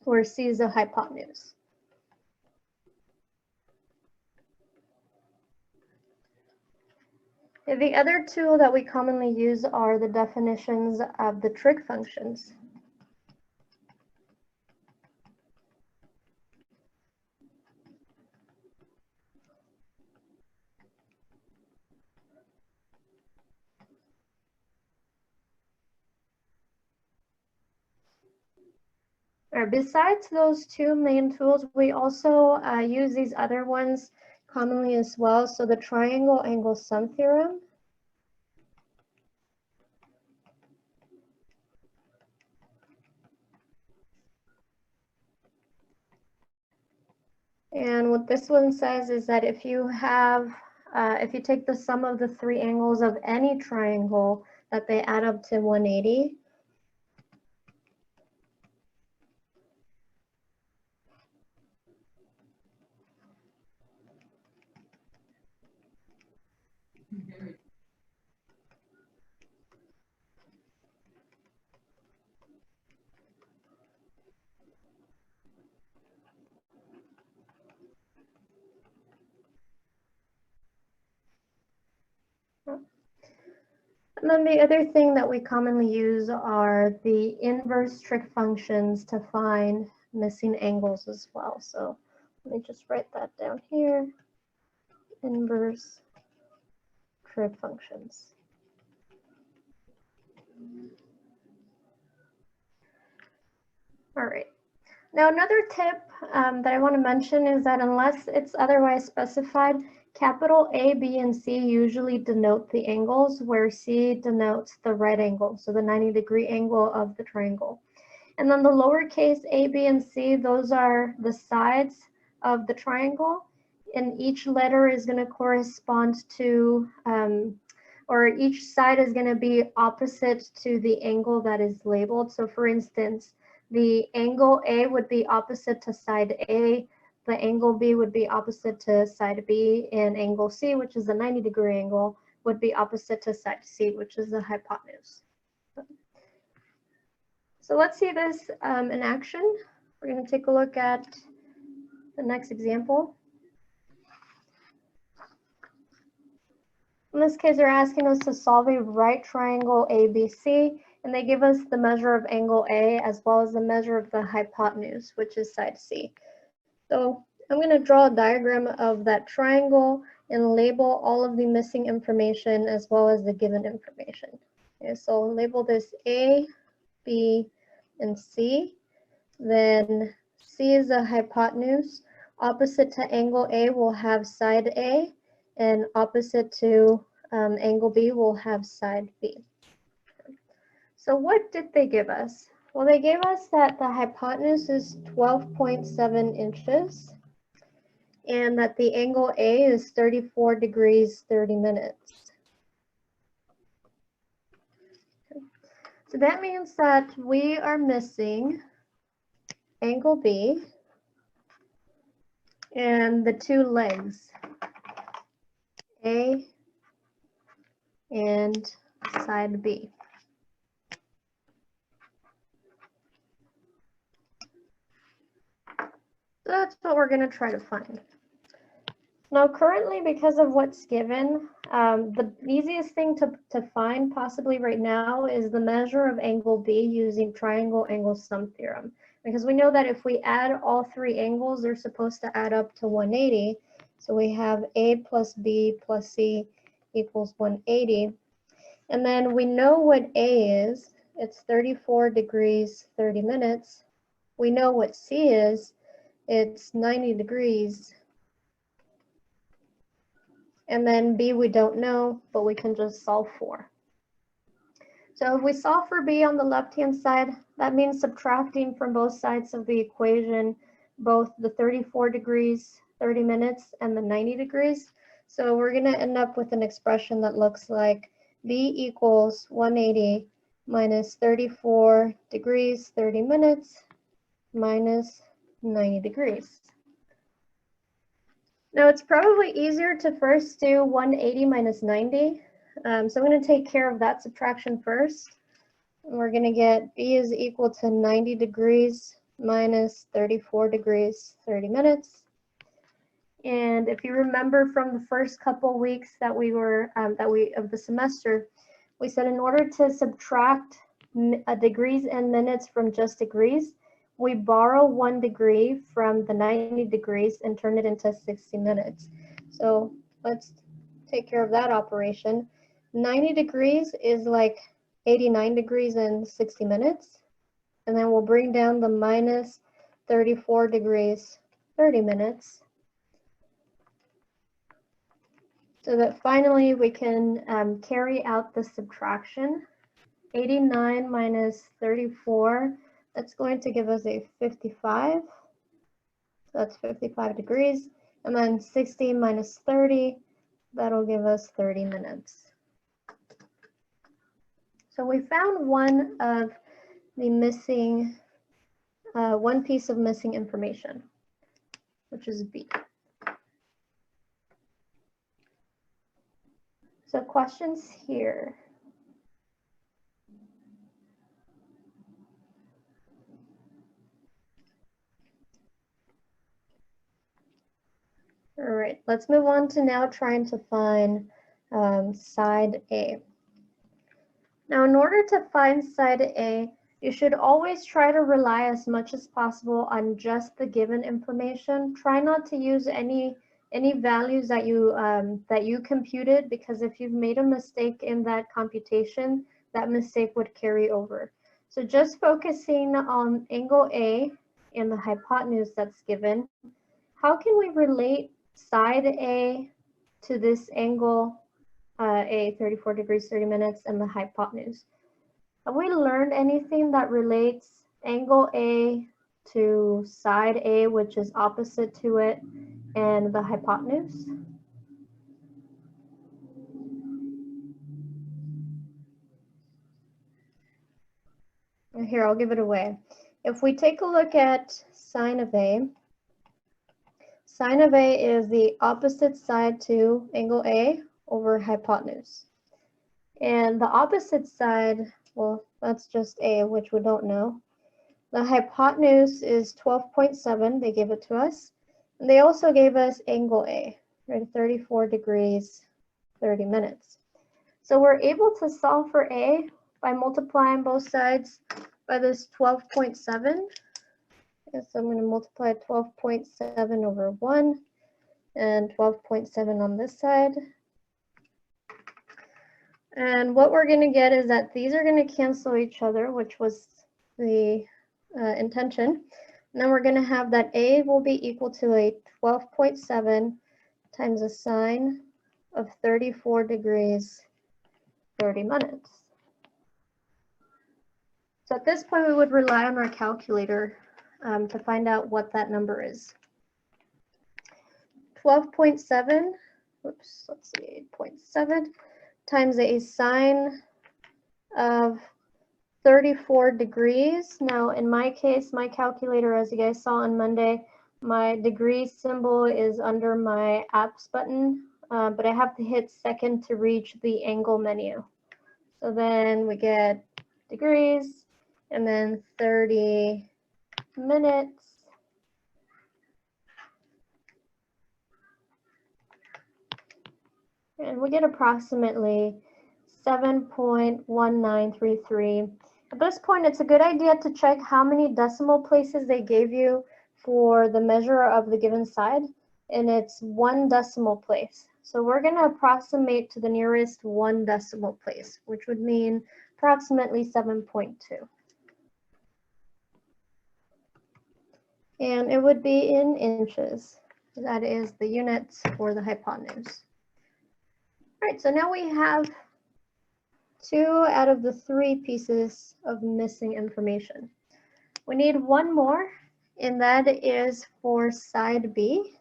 Speaker 1: where c is the hypotenuse. The other tool that we commonly use are the definitions of the trig functions. Besides those two main tools, we also use these other ones commonly as well. So the triangle angle sum theorem. And what this one says is that if you take the sum of the three angles of any triangle, that they add up to 180. And then the other thing that we commonly use are the inverse trig functions to find missing angles as well. So let me just write that down here. Inverse trig functions. All right. Now, another tip that I want to mention is that unless it's otherwise specified, capital A, B, and C usually denote the angles, where C denotes the right angle, so the 90-degree angle of the triangle. And then the lowercase a, b, and c, those are the sides of the triangle, and each letter is going to correspond to, or each side is going to be opposite to the angle that is labeled. So for instance, the angle A would be opposite to side A, the angle B would be opposite to side B, and angle C, which is the 90-degree angle, would be opposite to side C, which is the hypotenuse. So let's see this in action. We're going to take a look at the next example. In this case, they're asking us to solve a right triangle ABC, and they give us the measure of angle A as well as the measure of the hypotenuse, which is side C. So I'm going to draw a diagram of that triangle and label all of the missing information as well as the given information. Okay, so I'll label this A, B, and C. Then C is the hypotenuse. Opposite to angle A will have side A, and opposite to angle B will have side B. So what did they give us? Well, they gave us that the hypotenuse is 12.7 inches and that the angle A is 34 degrees 30 minutes. Okay. So that means that we are missing angle B and the two legs, A and side B. So that's what we're going to try to find. Now, currently, because of what's given, the easiest thing to find possibly right now is the measure of angle B using triangle angle sum theorem. Because we know that if we add all three angles, they're supposed to add up to 180. So we have A plus B plus C equals 180. And then we know what A is. It's 34 degrees, 30 minutes. We know what C is. It's 90 degrees. And then B we don't know, but we can just solve for. So if we solve for B on the left-hand side, that means subtracting from both sides of the equation, both the 34 degrees, 30 minutes, and the 90 degrees. So we're going to end up with an expression that looks like B equals 180 minus 34 degrees, 30 minutes, minus 90 degrees. Now it's probably easier to first do 180 minus 90. So I'm going to take care of that subtraction first. We're going to get B is equal to 90 degrees minus 34 degrees, 30 minutes. And if you remember from the first couple weeks that we were of the semester, we said in order to subtract degrees and minutes from just degrees, we borrow 1 degree from the 90 degrees and turn it into 60 minutes. So let's take care of that operation. 90 degrees is like 89 degrees in 60 minutes. And then we'll bring down the minus 34 degrees, 30 minutes. So that finally we can carry out the subtraction. 89 minus 34, that's going to give us a 55. So that's 55 degrees. And then 60 minus 30, that'll give us 30 minutes. So we found one of the missing, one piece of missing information, which is B. So questions here. All right, let's move on to now trying to find side A. Now, in order to find side A, you should always try to rely as much as possible on just the given information. Try not to use any values that you computed, because if you've made a mistake in that computation, that mistake would carry over. So just focusing on angle A and the hypotenuse that's given, how can we relate side A to this angle A, 34 degrees, 30 minutes, and the hypotenuse? Have we learned anything that relates angle A to side A, which is opposite to it, and the hypotenuse? Here, I'll give it away. If we take a look at sine of A is the opposite side to angle A over hypotenuse. And the opposite side, well, that's just A, which we don't know. The hypotenuse is 12.7, they gave it to us. And they also gave us angle A, right, 34 degrees, 30 minutes. So we're able to solve for A by multiplying both sides by this 12.7. So I'm going to multiply 12.7 over 1 and 12.7 on this side. And what we're going to get is that these are going to cancel each other, which was the intention. And then we're going to have that A will be equal to a 12.7 times a sine of 34 degrees, 30 minutes. So at this point, we would rely on our calculator to find out what that number is. 12.7, oops, let's see, 8.7 times a sine of 34 degrees. Now, in my case, my calculator, as you guys saw on Monday, my degree symbol is under my apps button, but I have to hit second to reach the angle menu. So then we get degrees, and then 30 minutes, And we get approximately 7.1933. At this point, it's a good idea to check how many decimal places they gave you for the measure of the given side, and it's 1 decimal place. So we're going to approximate to the nearest 1 decimal place, which would mean approximately 7.2. And it would be in inches. That is the units for the hypotenuse. All right, so now we have 2 out of the 3 pieces of missing information. We need 1 more, and that is for side B.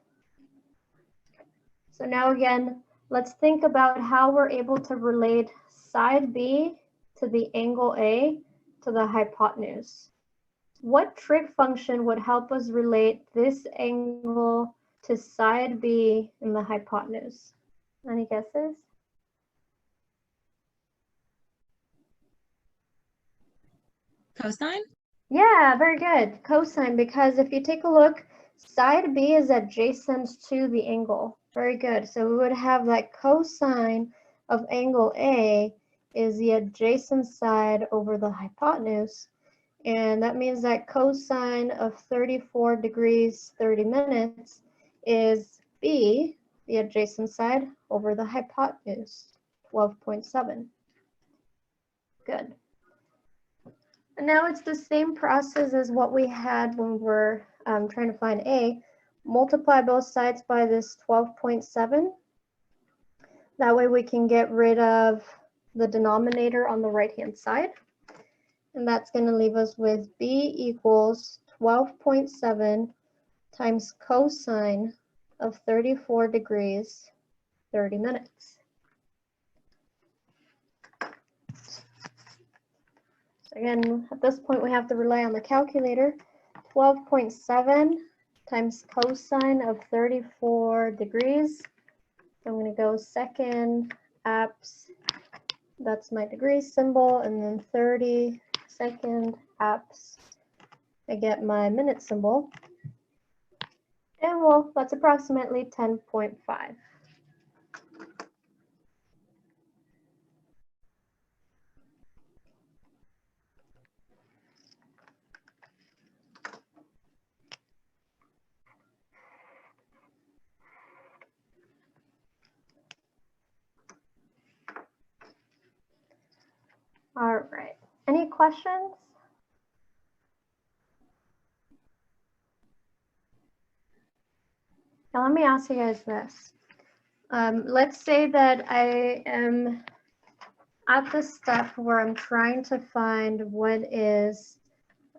Speaker 1: So now again, let's think about how we're able to relate side B to the angle A to the hypotenuse. What trig function would help us relate this angle to side B in the hypotenuse? Any guesses?
Speaker 3: Cosine?
Speaker 1: Yeah, very good. Cosine, because if you take a look, side B is adjacent to the angle. Very good. So we would have that cosine of angle A is the adjacent side over the hypotenuse. And that means that cosine of 34 degrees 30 minutes is B, the adjacent side over the hypotenuse, 12.7. Good. And now it's the same process as what we had when we're trying to find A. Multiply both sides by this 12.7. That way we can get rid of the denominator on the right-hand side. And that's going to leave us with B equals 12.7 times cosine of 34 degrees 30 minutes. Again, at this point, we have to rely on the calculator. 12.7 times cosine of 34 degrees. I'm going to go second apps. That's my degree symbol. And then 30 second apps. I get my minute symbol. And well, that's approximately 10.5. All right, any questions? Now let me ask you guys this. Let's say that I am at the step where I'm trying to find what is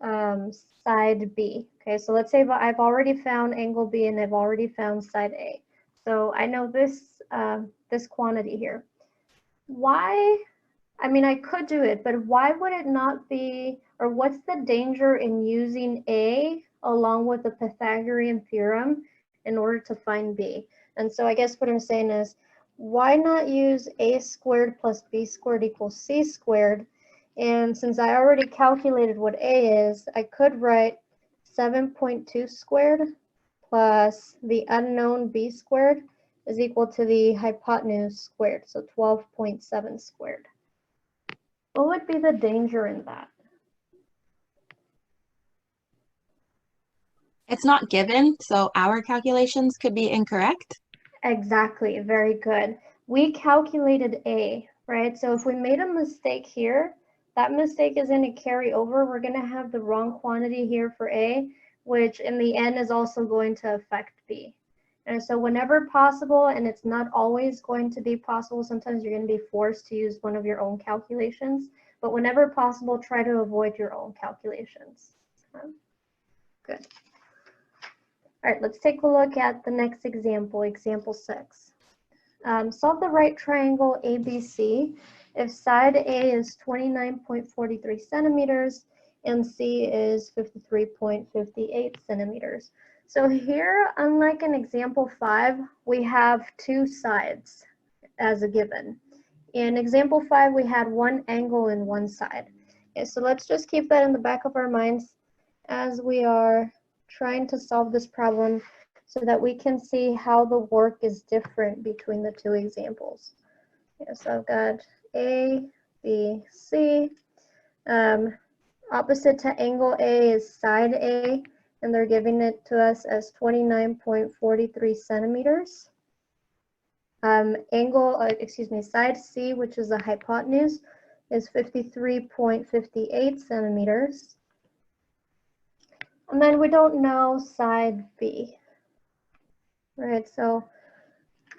Speaker 1: side B. Okay, so let's say I've already found angle B and I've already found side A. So I know this, this quantity here. Why? I mean, I could do it, but why would it not be, or what's the danger in using A along with the Pythagorean theorem in order to find B? And so I guess what I'm saying is, why not use A squared plus B squared equals C squared? And since I already calculated what A is, I could write 7.2 squared plus the unknown B squared is equal to the hypotenuse squared, so 12.7 squared. What would be the danger in that?
Speaker 3: It's not given, so our calculations could be incorrect.
Speaker 1: Exactly, very good. We calculated A, right? So if we made a mistake here, that mistake is going to carry over. We're going to have the wrong quantity here for A, which in the end is also going to affect B. And so whenever possible, and it's not always going to be possible, sometimes you're going to be forced to use one of your own calculations, but whenever possible, try to avoid your own calculations. Good. All right, let's take a look at the next example, example 6. Solve the right triangle ABC if side A is 29.43 centimeters and C is 53.58 centimeters. So here, unlike in example 5, we have 2 sides as a given. In example 5, we had 1 angle and 1 side. Okay, so let's just keep that in the back of our minds as we are trying to solve this problem so that we can see how the work is different between the 2 examples. Yes, I've got A, B, C. Opposite to angle A is side A, and they're giving it to us as 29.43 centimeters. Side C, which is the hypotenuse, is 53.58 centimeters. And then we don't know side B, right? So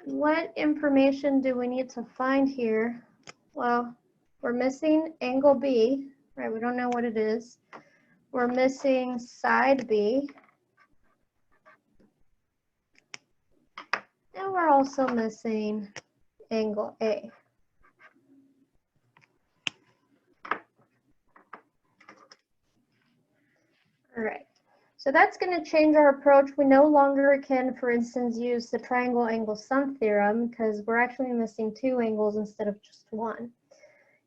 Speaker 1: what information do we need to find here? Well, we're missing angle B, right? We don't know what it is. We're missing side B. And we're also missing angle A. All right, so that's going to change our approach. We no longer can, for instance, use the triangle angle sum theorem because we're actually missing two angles instead of just one.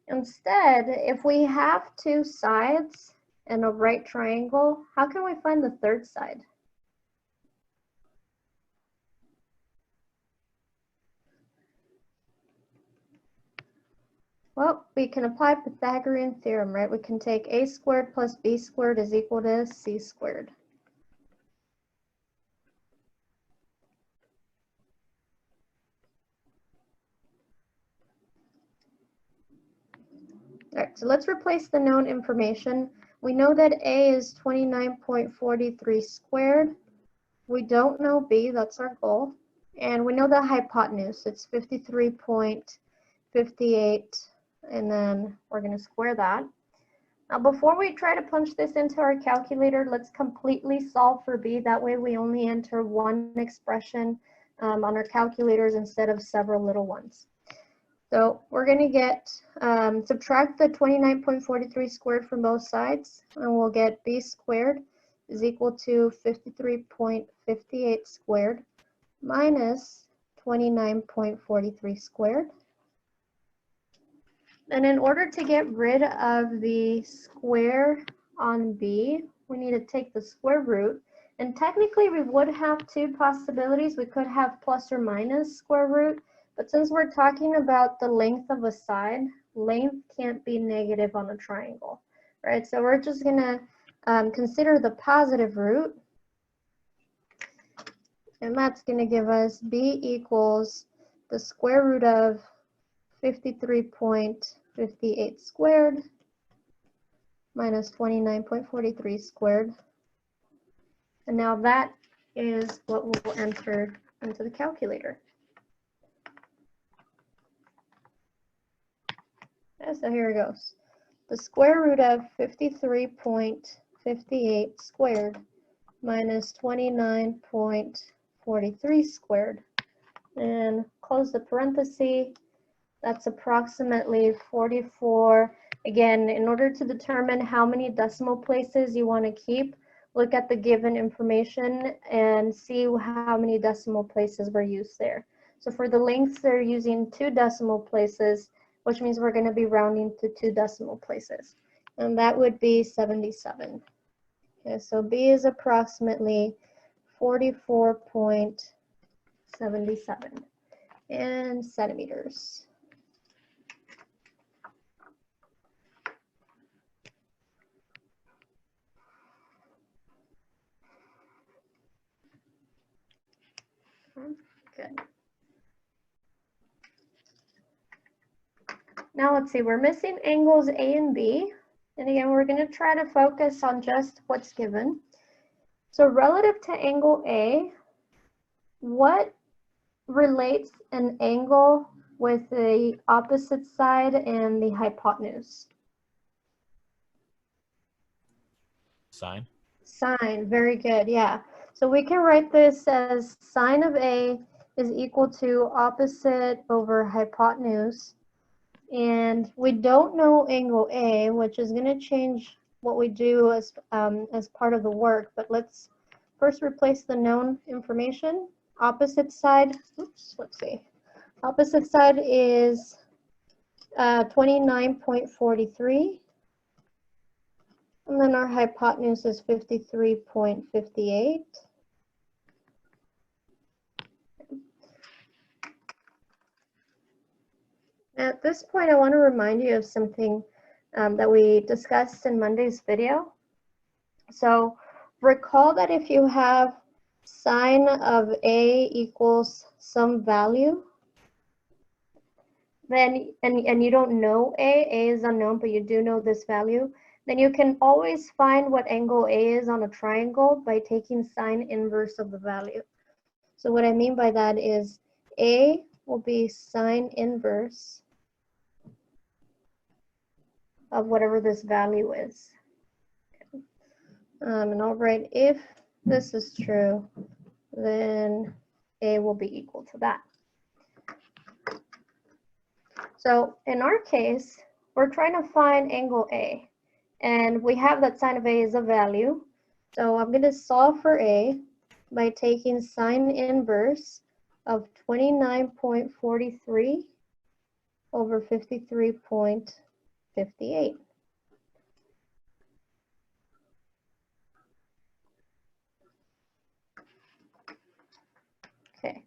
Speaker 1: Instead, if we have two sides and a right triangle, how can we find the third side? Well, we can apply Pythagorean theorem, right? We can take a squared plus b squared is equal to c squared. All right, so let's replace the known information. We know that a is 29.43 squared. We don't know b, that's our goal. And we know the hypotenuse, it's 53.58, and then we're going to square that. Now, before we try to punch this into our calculator, let's completely solve for b. That way we only enter one expression on our calculators instead of several little ones. So we're going to get, subtract the 29.43 squared from both sides, and we'll get b squared is equal to 53.58 squared minus 29.43 squared. And in order to get rid of the square on b, we need to take the square root. And technically we would have two possibilities. We could have plus or minus square root, but since we're talking about the length of a side, length can't be negative on a triangle, right? So we're just gonna consider the positive root, and that's gonna give us b equals the square root of 53.58 squared minus 29.43 squared. And now that is what we'll enter into the calculator. So here it goes. The square root of 53.58 squared minus 29.43 squared. And close the parenthesis. That's approximately 44. Again, in order to determine how many decimal places you want to keep, look at the given information and see how many decimal places were used there. So for the lengths, they're using 2 decimal places, which means we're going to be rounding to 2 decimal places. And that would be 77. Okay, so B is approximately 44.77 in centimeters. Good. Now let's see, we're missing angles A and B. And again, we're going to try to focus on just what's given. So relative to angle A, what relates an angle with the opposite side and the hypotenuse?
Speaker 2: Sine.
Speaker 1: Sine, very good, yeah. So we can write this as sine of A is equal to opposite over hypotenuse. And we don't know angle A, which is going to change what we do as part of the work. But let's first replace the known information. Opposite side, oops, let's see. Opposite side is 29.43. And then our hypotenuse is 53.58. this point, I want to remind you of something that we discussed in Monday's video. So recall that if you have sine of A equals some value, then, and you don't know A is unknown, but you do know this value, then you can always find what angle A is on a triangle by taking sine inverse of the value. So what I mean by that is A will be sine inverse of whatever this value is. And I'll write if this is true, then A will be equal to that. So in our case, we're trying to find angle A, and we have that sine of A is a value. So I'm going to solve for A by taking sine inverse of 29.43 over 53.58. Okay.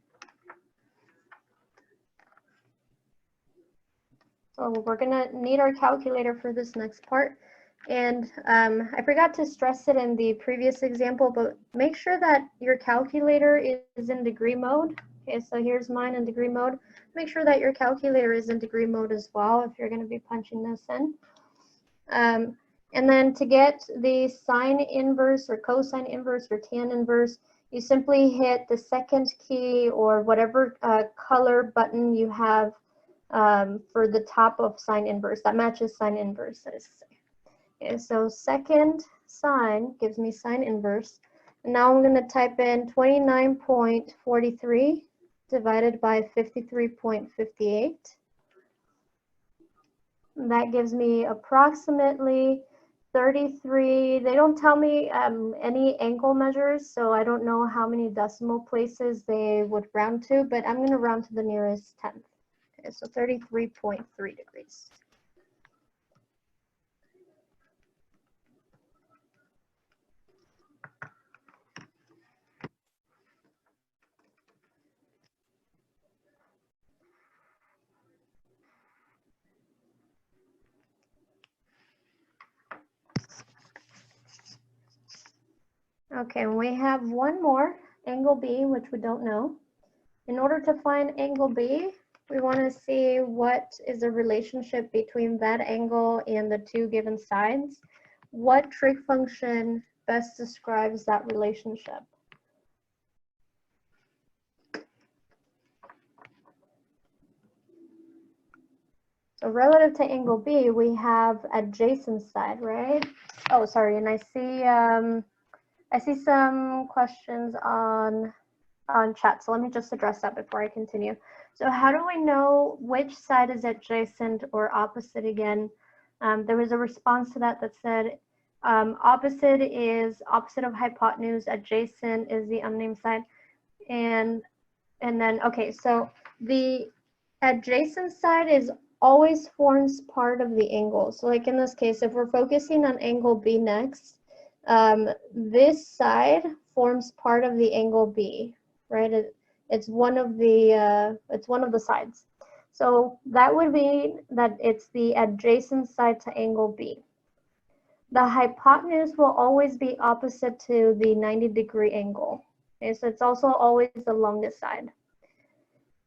Speaker 1: So we're gonna need our calculator for this next part. And I forgot to stress it in the previous example, but make sure that your calculator is in degree mode. Okay, so here's mine in degree mode. Make sure that your calculator is in degree mode as well if you're gonna be punching this in. And then to get the sine inverse or cosine inverse or tan inverse, you simply hit the second key or whatever color button you have for the top of sine inverse. That matches sine inverse, that is to say. Okay, so second sine gives me sine inverse. And now I'm going to type in 29.43 divided by 53.58. That gives me approximately 33. They don't tell me any angle measures, so I don't know how many decimal places they would round to, but I'm going to round to the nearest tenth. Okay, so 33.3 degrees. Okay, and we have one more, angle B, which we don't know. In order to find angle B, we want to see what is the relationship between that angle and the two given sides. What trig function best describes that relationship? So relative to angle B, we have adjacent side, right? Oh, sorry, and I see some questions on chat, so let me just address that before I continue. So how do we know which side is adjacent or opposite again? There was a response to that that said opposite is opposite of hypotenuse, adjacent is the unnamed side. And then, okay, so the adjacent side is always forms part of the angle. So like in this case, if we're focusing on angle B next, this side forms part of the angle B, right? It's one of the sides. So that would mean that it's the adjacent side to angle B. The hypotenuse will always be opposite to the 90-degree angle. Okay, so it's also always the longest side.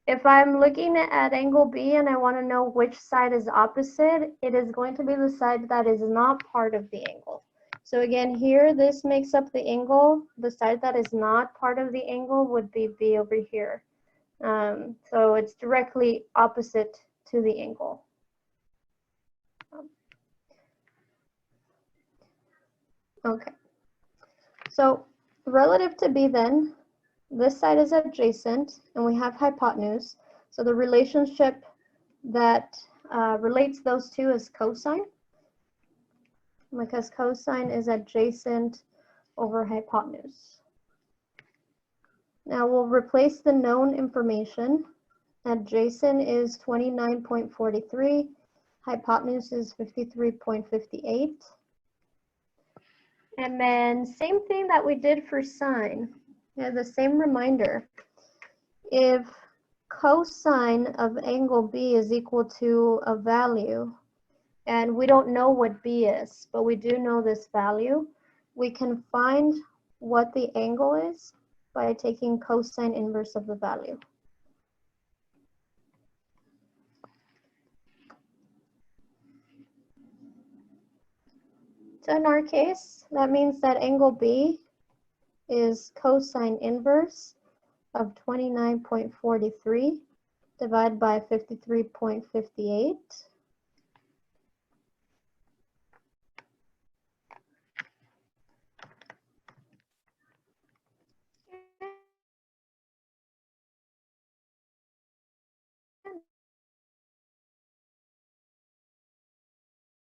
Speaker 1: If I'm looking at angle B and I want to know which side is opposite, it is going to be the side that is not part of the angle. So again, here, this makes up the angle. The side that is not part of the angle would be B over here. So it's directly opposite to the angle. Okay. So relative to B then, this side is adjacent and we have hypotenuse. So the relationship that relates those two is cosine, because cosine is adjacent over hypotenuse. Now we'll replace the known information. Adjacent is 29.43, hypotenuse is 53.58. And then same thing that we did for sine. Yeah, the same reminder. If cosine of angle B is equal to a value, and we don't know what B is, but we do know this value, we can find what the angle is by taking cosine inverse of the value. So in our case, that means that angle B is cosine inverse of 29.43 divided by 53.58.